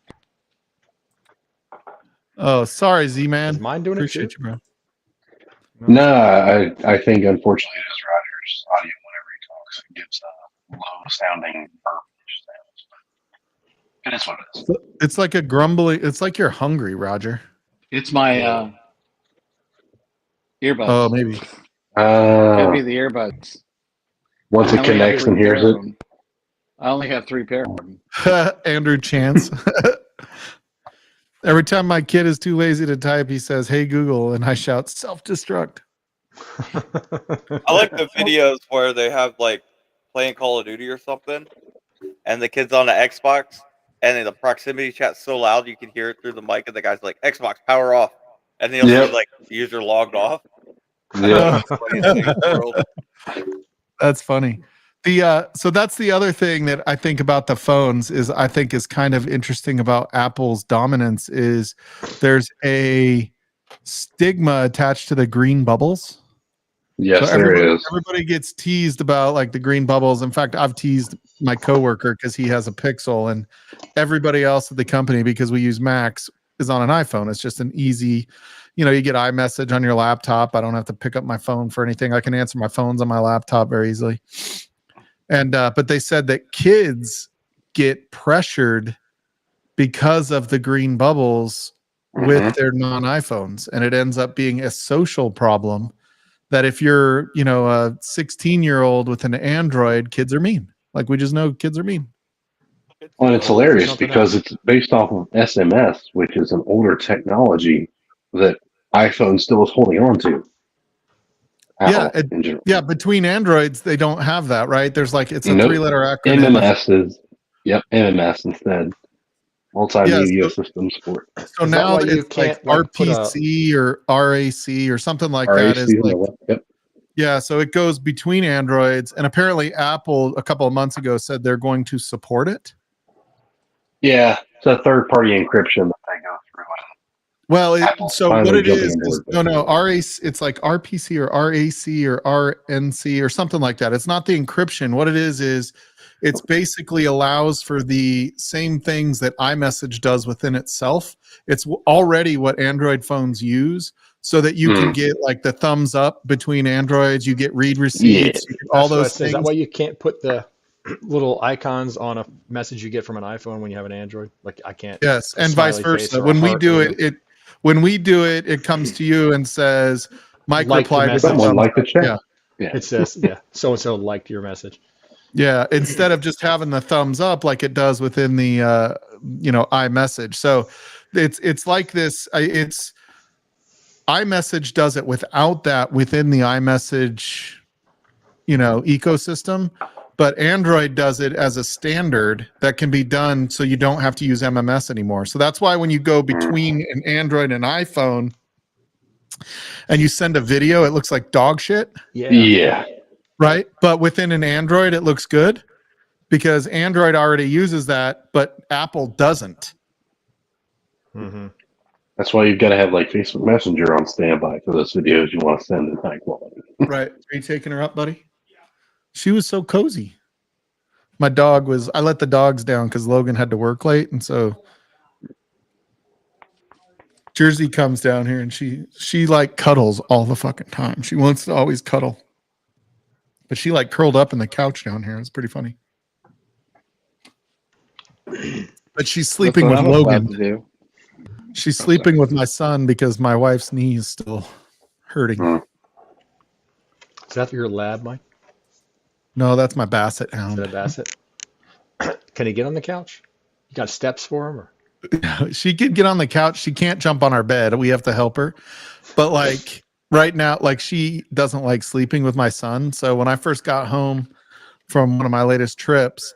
Oh, sorry, Z man. Is mine doing Appreciate it you, bro. No, I think unfortunately it is Roger's audio whenever he talks. It gives low sounding burpish sounds. But it is what it is. It's like a grumbly. It's like you're hungry, Roger. it's my earbuds. Oh, maybe. Could be the earbuds. Once I it only have connects 3 and hears pair it, of 'em. I only have 3 pair of them. Andrew Chance. Every time my kid is too lazy to type, he says, "Hey Google," and I shout, "Self-destruct." I like the videos where they have like playing Call of Duty or something, and the kid's on the Xbox, and then the proximity chat's so loud you can hear it through the mic, and the guy's like, "Xbox, power off," and then he'll Yep. see like user logged off. yeah. Funniest thing in the world. That's funny. So that's the other thing that I think about the phones is I think is kind of interesting about Apple's dominance is there's a stigma attached to the green bubbles. Yes, So there everybody, is. everybody gets teased about like the green bubbles. In fact, I've teased my coworker because he has a Pixel, and everybody else at the company, because we use Macs, is on an iPhone. It's just an easy, you get iMessage on your laptop. I don't have to pick up my phone for anything. I can answer my phones on my laptop very easily. And but they said that kids get pressured because of the green bubbles with their non-iPhones, and it ends up being a social problem. That if you're, a 16-year-old with an Android, kids are mean. Like we just know kids are mean. Well, and it's hilarious Something because else. it's based off of SMS, which is an older technology that iPhone still is holding on to. Yeah, Apple in general. Yeah, between Androids, they don't have that, right? There's like it's a Nope. 3-letter acronym. MMS is, MMS instead. Multimedia Yeah, system support. So Is that now why you it's like can't, like, put a- RPC or RAC or something like that. RAC Is like, yep. yeah, so it goes between Androids, and apparently Apple a couple of months ago said they're going to support it. Yeah, it's a third-party encryption that they go through. Well, Apple so finally what it jumping is on board. no, RAC, it's like RPC or RAC or RNC or something like that. It's not the encryption. What it is it's basically allows for the same things that iMessage does within itself. It's already what Android phones use, so that you can get like the thumbs up between Androids. You get read receipts, you get all That's what I those said. Is that things. why you can't put the little icons on a message you get from an iPhone when you have an Android? Like I can't. Yes, a and vice smiley face versa. or a When we heart do or it, it comes to you and says, Mike Like the replied with a message. Someone thumbs like the up. chat. Yeah. Yeah. It says, so and so liked your message. Yeah, instead of just having the thumbs up like it does within the iMessage. So it's like this. It's iMessage does it without that within the iMessage, ecosystem. But Android does it as a standard that can be done, so you don't have to use MMS anymore. So that's why when you go between an Android and iPhone, and you send a video, it looks like dog shit. Yeah. Right? But within an Android, it looks good because Android already uses that, but Apple doesn't. Mm-hmm. That's why you've got to have like Facebook Messenger on standby for those videos you want to send in high quality. Right. Are you taking her up, buddy? She was so cozy. I let the dogs down because Logan had to work late. And so Jersey comes down here and she like cuddles all the fucking time. She wants to always cuddle. But she like curled up in the couch down here. It's pretty funny. But she's sleeping with That's what I'm about Logan. to do. She's sleeping with my son because my wife's knee is still hurting. Is that your lab, Mike? No, that's my Basset Is Hound. that a Basset? Can he get on the couch? You got steps for him? Or? She could get on the couch. She can't jump on our bed. We have to help her. But like right now, like she doesn't like sleeping with my son. So when I first got home from one of my latest trips,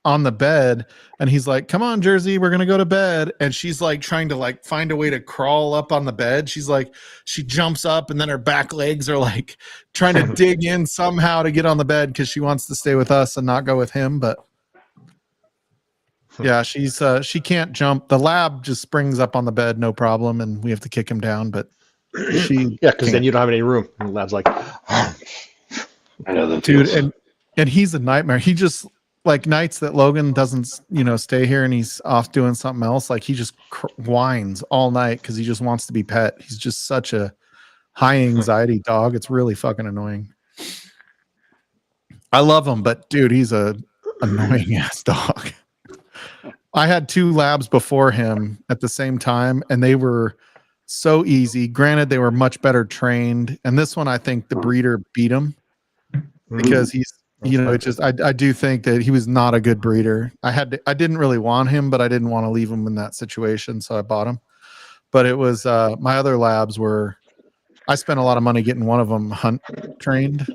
on the bed and he's like, come on, Jersey, we're gonna go to bed. And she's like trying to like find a way to crawl up on the bed. She's like, she jumps up and then her back legs are like trying to dig in somehow to get on the bed because she wants to stay with us and not go with him. But yeah, she can't jump. The lab just springs up on the bed, no problem, and we have to kick him down. But she Yeah, because then can't. you don't have any room. And the lab's like, I know that Dude, feels. and he's a nightmare. He just like nights that Logan doesn't stay here and he's off doing something else, like he just whines all night because he just wants to be pet. He's just such a high anxiety dog. It's really fucking annoying. I love him, but dude, he's a annoying ass dog. I had 2 labs before him at the same time and they were so easy. Granted, they were much better trained, and this one I think the breeder beat him because he's it just I do think that he was not a good breeder. I didn't really want him, but I didn't want to leave him in that situation, so I bought him. But it was my other labs I spent a lot of money getting one of them hunt trained,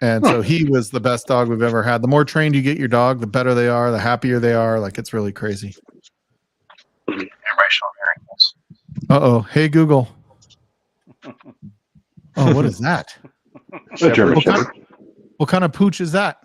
and so he was the best dog we've ever had. The more trained you get your dog, the better they are, the happier they are. Like it's really crazy. Everybody should hearing this. Uh-oh. Hey Google. Oh, what is that? A German What kind, Shepherd. what kind of pooch is that?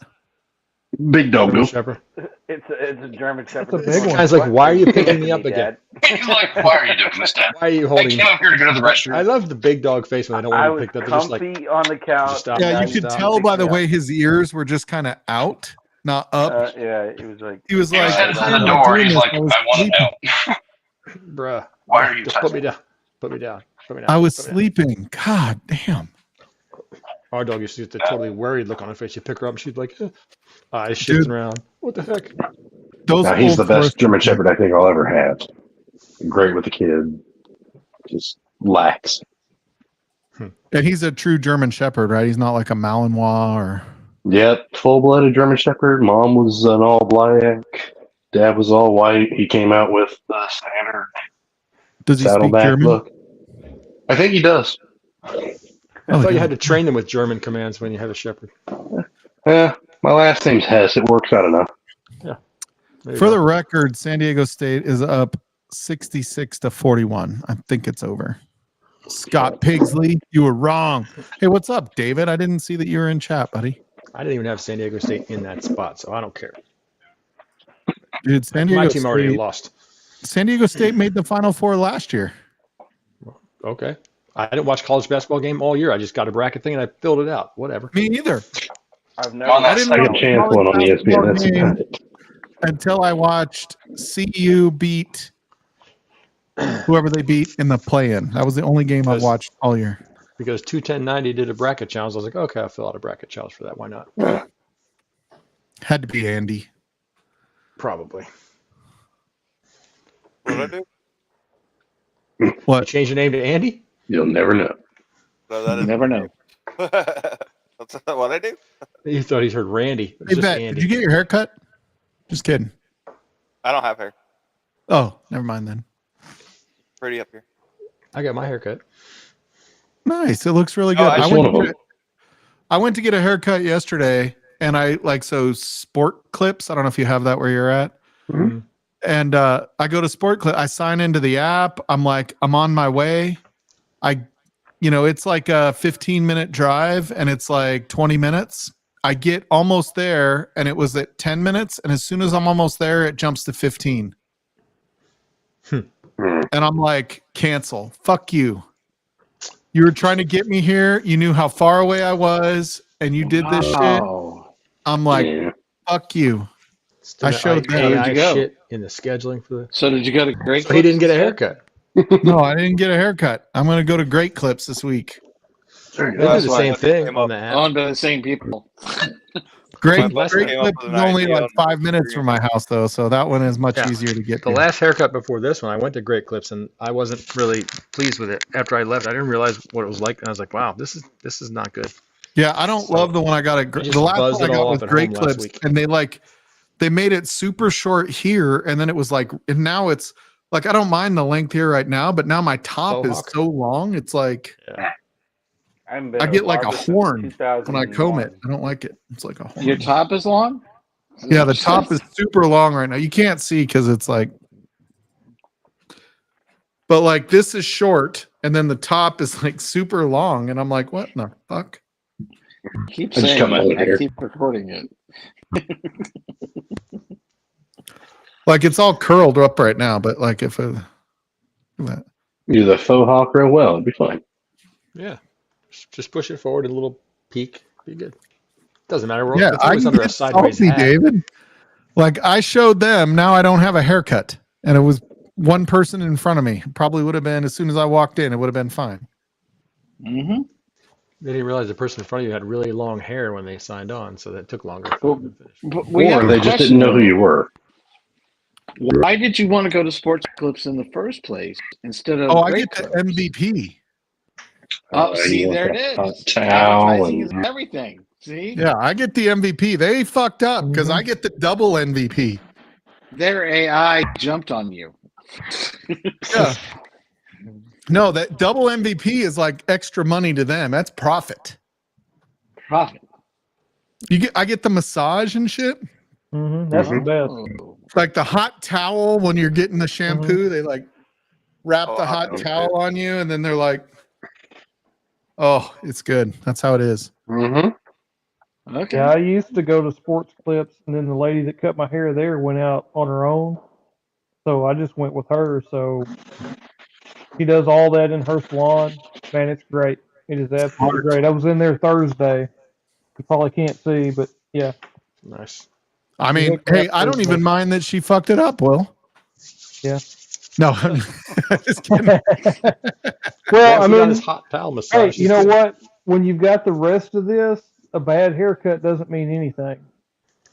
Big dog. German Go. Shepherd. It's a German Shepherd. That's a big one. Guy's like, why are you picking me up again? He's like, why are you doing this, Dad? Why are you I holding came me? up here to go to the I restroom. love the big dog face when they don't I want to was be picked up. They're just like, comfy on the couch. stop. Yeah, you Guys, could stop. tell by the Yeah. way his ears were just kind of out, not up. Yeah, it was like He was He like, was headed "Why to am the I door. doing He's this? like, I was I want sleeping." to know. bruh, Why are you just put me touching me? down. Put me down. Put me down. I was Put me down. sleeping. God damn. Our dog used to get the totally worried look on her face. You pick her up and she's like, eyes shifting Dude. around. What the heck? Those Now he's Old the best Forester- German Shepherd I think I'll ever have. Great with the kid. Just lax. And he's a true German Shepherd, right? He's not like a Malinois or. Yep, full-blooded German Shepherd. Mom was an all black. Dad was all white. He came out with the standard Does he speak saddleback German? look. I think he does. I Oh, thought you yeah. had to train them with German commands when you have a shepherd. Yeah, my last name's Hess. It works out enough. There you For go. the record, San Diego State is up 66-41. I think it's over. Scott Pigsley, you were wrong. Hey, what's up, David? I didn't see that you were in chat, buddy. I didn't even have San Diego State in that spot, so I don't care. Dude, San My Diego team already State, lost. San Diego State made the Final Four last year. Okay. I didn't watch college basketball game all year. I just got a bracket thing and I filled it out. Whatever. Me either. I've On never. that I didn't second know Second chance college one on ESPN. basketball That's game about it. until I watched CU beat whoever they beat in the play-in. That was the only game I've watched all year. Because 21090 did a bracket challenge. I was like, okay, I'll fill out a bracket challenge for that. Why not? Had to be Andy. Probably. What did I do? You What? change your name to Andy? You'll never know. So that You is never know. That's what I do. You thought he's heard Randy. It's Hey, just Vet, Andy. did you get your hair cut? Just kidding. I don't have hair. Oh, never mind then. Pretty up here. I got my haircut. Nice. It looks really Oh, good. I I, just went one of to them. get, I went to get a haircut yesterday, and I like so Sport Clips. I don't know if you have that where you're at. Mhm. And I go to Sport Clip. I sign into the app. I'm like, I'm on my way. It's like a 15-minute drive, and it's like 20 minutes. I get almost there, and it was at 10 minutes. And as soon as I'm almost there, it jumps to 15. And I'm like, cancel. Fuck you. You were trying to get me here. You knew how far away I was, and you did this shit. Oh, I'm like, Yeah. fuck you. Still I that showed them. AI Where'd you go? shit in the scheduling for the. So did you go to Great So he didn't get a Clips instead? haircut. No, I didn't get a haircut. I'm going to go to Great Clips this week. They do That's the why same I thing came on up- the app. Owned by the same people. Great, My Great came up Clips with is an only idea like on 5 minutes from my house, though, so that one is much Yeah. easier to get The to. last haircut before this one, I went to Great Clips and I wasn't really pleased with it. After I left, I didn't realize what it was like, and I was like, "Wow, this is not good." Yeah, I don't So, love the one I got at I just the last buzzed one I it all got up was at Great home last Clips, week. and they made it super short here, and then it was like, and now it's like I don't mind the length here right now, but now my top is Mohawk. so long, it's like Yeah. I haven't been I to get like a barber since horn when I comb 2001. it. I don't like it. It's like a horn. Your top is long? Yeah, the top is super long right now. You can't see because it's like, but like this is short, and then the top is like super long, and I'm like, what in the fuck? Keep I just saying cut my it. I hair. keep recording it. Like it's all curled up right now, but like if it, Do the faux hawk real well. It'd be fine. Yeah. Just push it forward a little peak. Be good. Doesn't matter. yeah, It's I always can under a get sideways salty, hat. David. Like I showed them, now I don't have a haircut, and it was one person in front of me. Probably would have been as soon as I walked in, it would have been fine. Mm-hmm. They didn't realize the person in front of you had really long hair when they signed on, so that took longer. Well, to finish. But we have Or a they just question, didn't know who though. you were. Why did you want to go to Sports Clips in the first place instead of Oh, I Great get the Clips? MVP. Oh, You see, want there that it hot is. towel Advertising and is everything. See? Yeah, I get the MVP. They fucked up because Mm-hmm. I get the double MVP. Their AI jumped on you. Yeah. No, that double MVP is like extra money to them. That's profit. Profit. I get the massage and shit. That's the best. Oh. Like the hot towel when you're getting the shampoo, they like wrap Oh, the I hot know. towel on you, and then they're like, "Oh, it's good." That's how it is. Okay. Yeah, I used to go to Sports Clips, and then the lady that cut my hair there went out on her own, so I just went with her. So she does all that in her salon. Man, it's great. It is absolutely Smart. great. I was in there Thursday. You probably can't see, but yeah. Nice. I mean, look hey, at I don't those even mind that she fucked it up, Will. Yeah. No, I'm just kidding. Well, Yeah, I he got mean, his hot towel hey, massage. you know what? When you've got the rest of this, a bad haircut doesn't mean anything.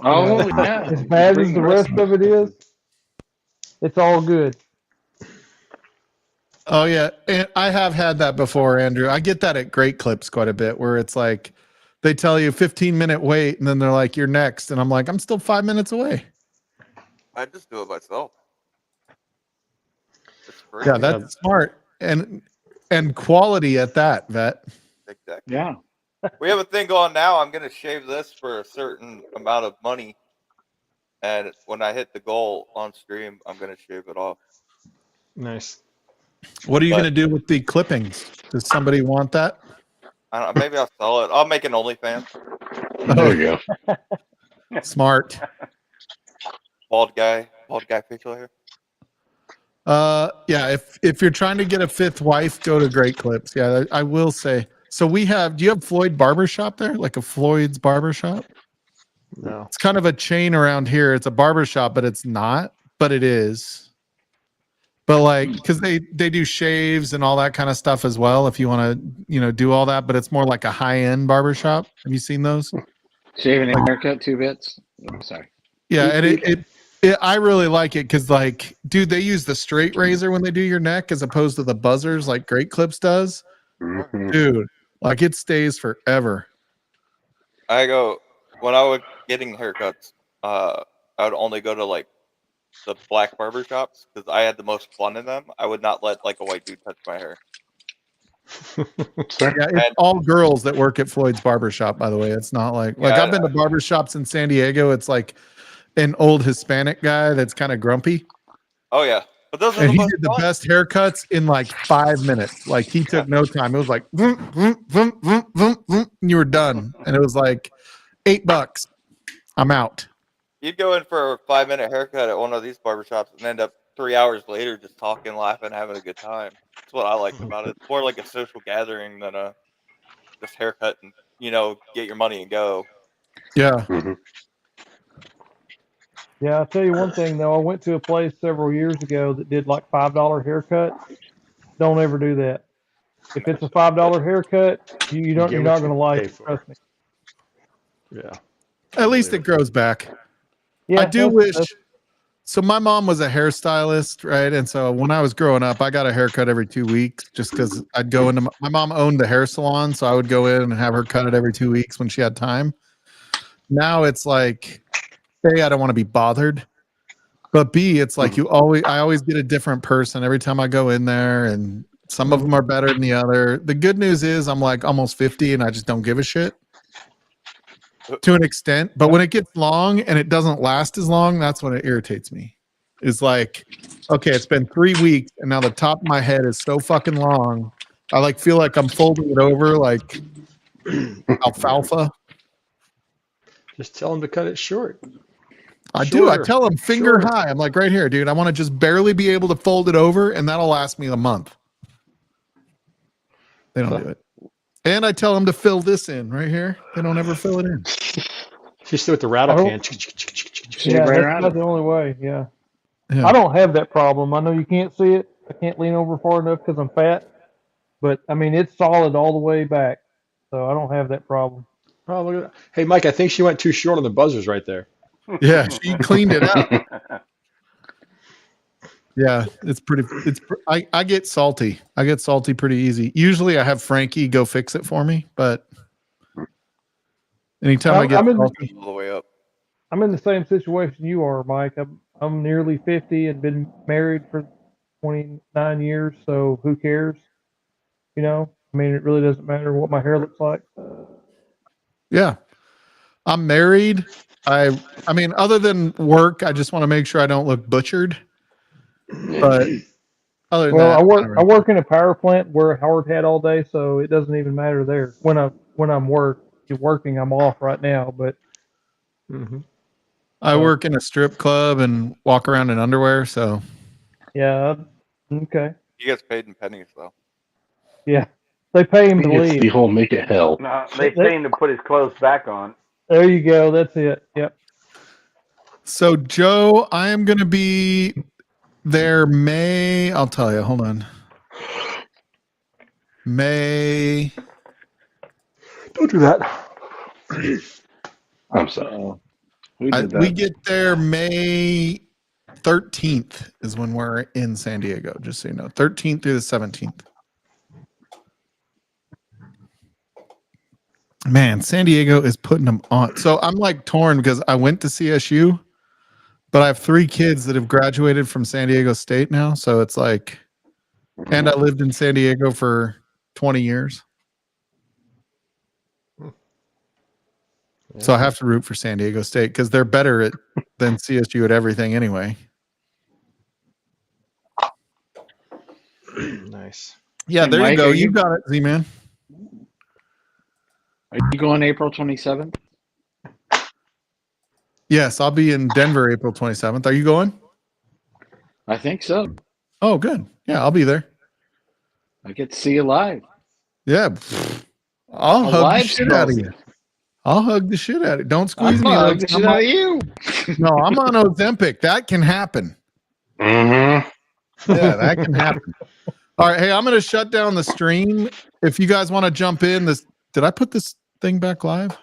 Oh, yeah. As bad as Bring the rest of it is, it's all good. Oh yeah, and I have had that before, Andrew. I get that at Great Clips quite a bit, where it's like they tell you 15-minute wait, and then they're like, "You're next," and I'm like, "I'm still 5 minutes away." I just do it myself. It's free. Yeah, that's smart and quality at that, Vet. Exactly. Yeah. We have a thing going now. I'm going to shave this for a certain amount of money. And when I hit the goal on stream, I'm going to shave it off. Nice. What are you But- going to do with the clippings? Does somebody want that? I don't know. Maybe I'll sell it. I'll make an OnlyFans. There you go. Smart. Bald guy facial hair. Yeah. If you're trying to get a fifth wife, go to Great Clips. Yeah, I will say. So do you have Floyd Barbershop there? Like a Floyd's Barbershop? No. It's kind of a chain around here. It's a barber shop, but it's not, but it is. But like, because they do shaves and all that kind of stuff as well. If you want to, do all that, but it's more like a high end barber shop. Have you seen those? Shaving and haircut, 2 bits. Sorry. Yeah, and I really like it because, like, dude, they use the straight razor when they do your neck as opposed to the buzzers like Great Clips does. Mhm. Dude, like it stays forever. I go when I was getting haircuts. I would only go to like the black barber shops because I had the most fun in them. I would not let like a white dude touch my hair. Sure. Yeah, it's all girls that work at Floyd's barbershop, by the way. It's not like Yeah, I've been to barbershops in San Diego. It's like an old Hispanic guy that's kind of grumpy. Oh yeah, but those are And the he most did the fun. best haircuts in like 5 minutes. Like he took no time. It was like vroom, vroom, vroom, vroom, vroom, vroom, and you were done. And it was like $8. I'm out. You'd go in for a 5-minute haircut at one of these barbershops and end up 3 hours later just talking, laughing, having a good time. That's what I liked about it. It's more like a social gathering than a just haircut and get your money and go. Yeah. Mhm. Yeah, I'll tell you one thing though. I went to a place several years ago that did like $5 haircut. Don't ever do that. If it's a $5 haircut, you're not what going you to like pay it. for. Trust me. Yeah. At least it grows back. Yeah, I do that's- wish. So my mom was a hairstylist, right? And so when I was growing up, I got a haircut every 2 weeks just because I'd go into my mom owned the hair salon. So I would go in and have her cut it every 2 weeks when she had time. Now it's like, A, I don't want to be bothered. But B, it's like I always get a different person every time I go in there, and some of them are better than the other. The good news is I'm like almost 50 and I just don't give a shit to an extent. But when it gets long and it doesn't last as long, that's when it irritates me. It's like, okay, it's been 3 weeks and now the top of my head is so fucking long. I like feel like I'm folding it over like alfalfa. Just tell them to cut it short. I do. I Sure, tell them finger sure. high. I'm like, right here, dude. I want to just barely be able to fold it over, and that'll last me a month. They don't do it. And I tell them to fill this in right here. They don't ever fill it in. Just do it with the rattle I can. Shave Yeah, right that's around not it. the only way. Yeah. Yeah. I don't have that problem. I know you can't see it. I can't lean over far enough because I'm fat. But I mean, it's solid all the way back, so I don't have that problem. Oh, look at that. Hey, Mike, I think she went too short on the buzzers right there. Yeah, she cleaned it out. Yeah, I get salty. I get salty pretty easy. Usually I have Frankie go fix it for me, but anytime I get I'm in- salty, All the way up. I'm in the same situation you are, Mike. I'm nearly 50 and been married for 29 years, so who cares? I mean, it really doesn't matter what my hair looks like. yeah. I'm married. I mean, other than work, I just want to make sure I don't look butchered. But other than Well, that, I work in a power plant, wear a hard hat all day, so it doesn't even matter there. When I'm working, I'm off right now, but Mm-hmm. I work in a strip club and walk around in underwear, so yeah, okay, He gets paid in pennies though. yeah. They pay him to It's leave. the whole make it hell. No, they pay him to put his clothes back on. There you go. That's it. Yep. So Joe, I am going to be there May. I'll tell you. Hold on. May. Don't do that. I'm sorry. Who did that? We get there May 13th is when we're in San Diego. Just so you know, 13th through the 17th. Man, San Diego is putting them on. So I'm like torn because I went to CSU, but I have 3 kids that have graduated from San Diego State now. So it's like, and I lived in San Diego for 20 years. So I have to root for San Diego State because they're better than CSU at everything anyway. Nice. Yeah, Hey, there you Mike, go. are You you- got it, Z-Man. Are you going April 27th? Yes, I'll be in Denver April 27th. Are you going? I think so. Oh, good. Yeah, I'll be there. I get to see you live. Yeah. I'll A hug the live shit out of smoke. you. I'll hug the shit out of it. Don't squeeze I'm me. gonna hug Luke. the shit out of you. No, I'm on Ozempic. That can happen. Mm-hmm. Yeah, that can happen. All right. Hey, I'm going to shut down the stream. If you guys want to jump in, did I put this thing back live?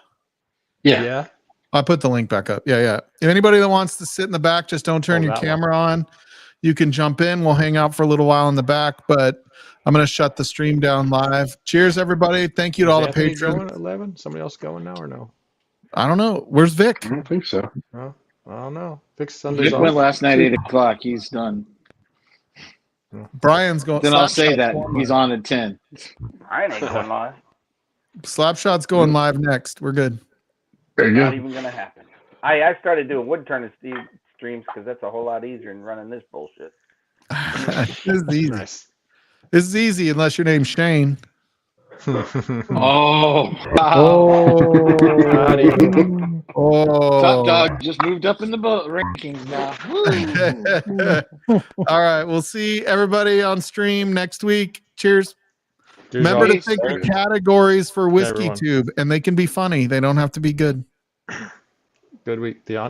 Yeah. I put the link back up. Yeah. If anybody that wants to sit in the back, just don't turn your that camera on. You can jump in. We'll hang out for a little while in the back, but I'm going to shut the stream down live. Cheers, everybody. Thank you to all the Anthony patrons. going at 11? Somebody else going now or no? I don't know. Where's Vic? I don't think so. No, I don't know. Fix Sunday's Vic went off. last night 8:00. He's done. Brian's going. Then I'll say Slapshot's that going he's live. on at 10. I ain't going live. Slapshot's going live next. We're good. There you Not go. even gonna happen. I started doing wood turning streams because that's a whole lot easier than running this bullshit. This is easy. Nice. This is easy unless your name's Shane. Oh, Oh. Top Dog just moved up in the rankings now. Woo. All right. We'll see everybody on stream next week. Cheers. Cheers, Remember to y'all. pick the categories for Whiskey everyone. Tube, and they can be funny. They don't have to be good. Good week, Theon.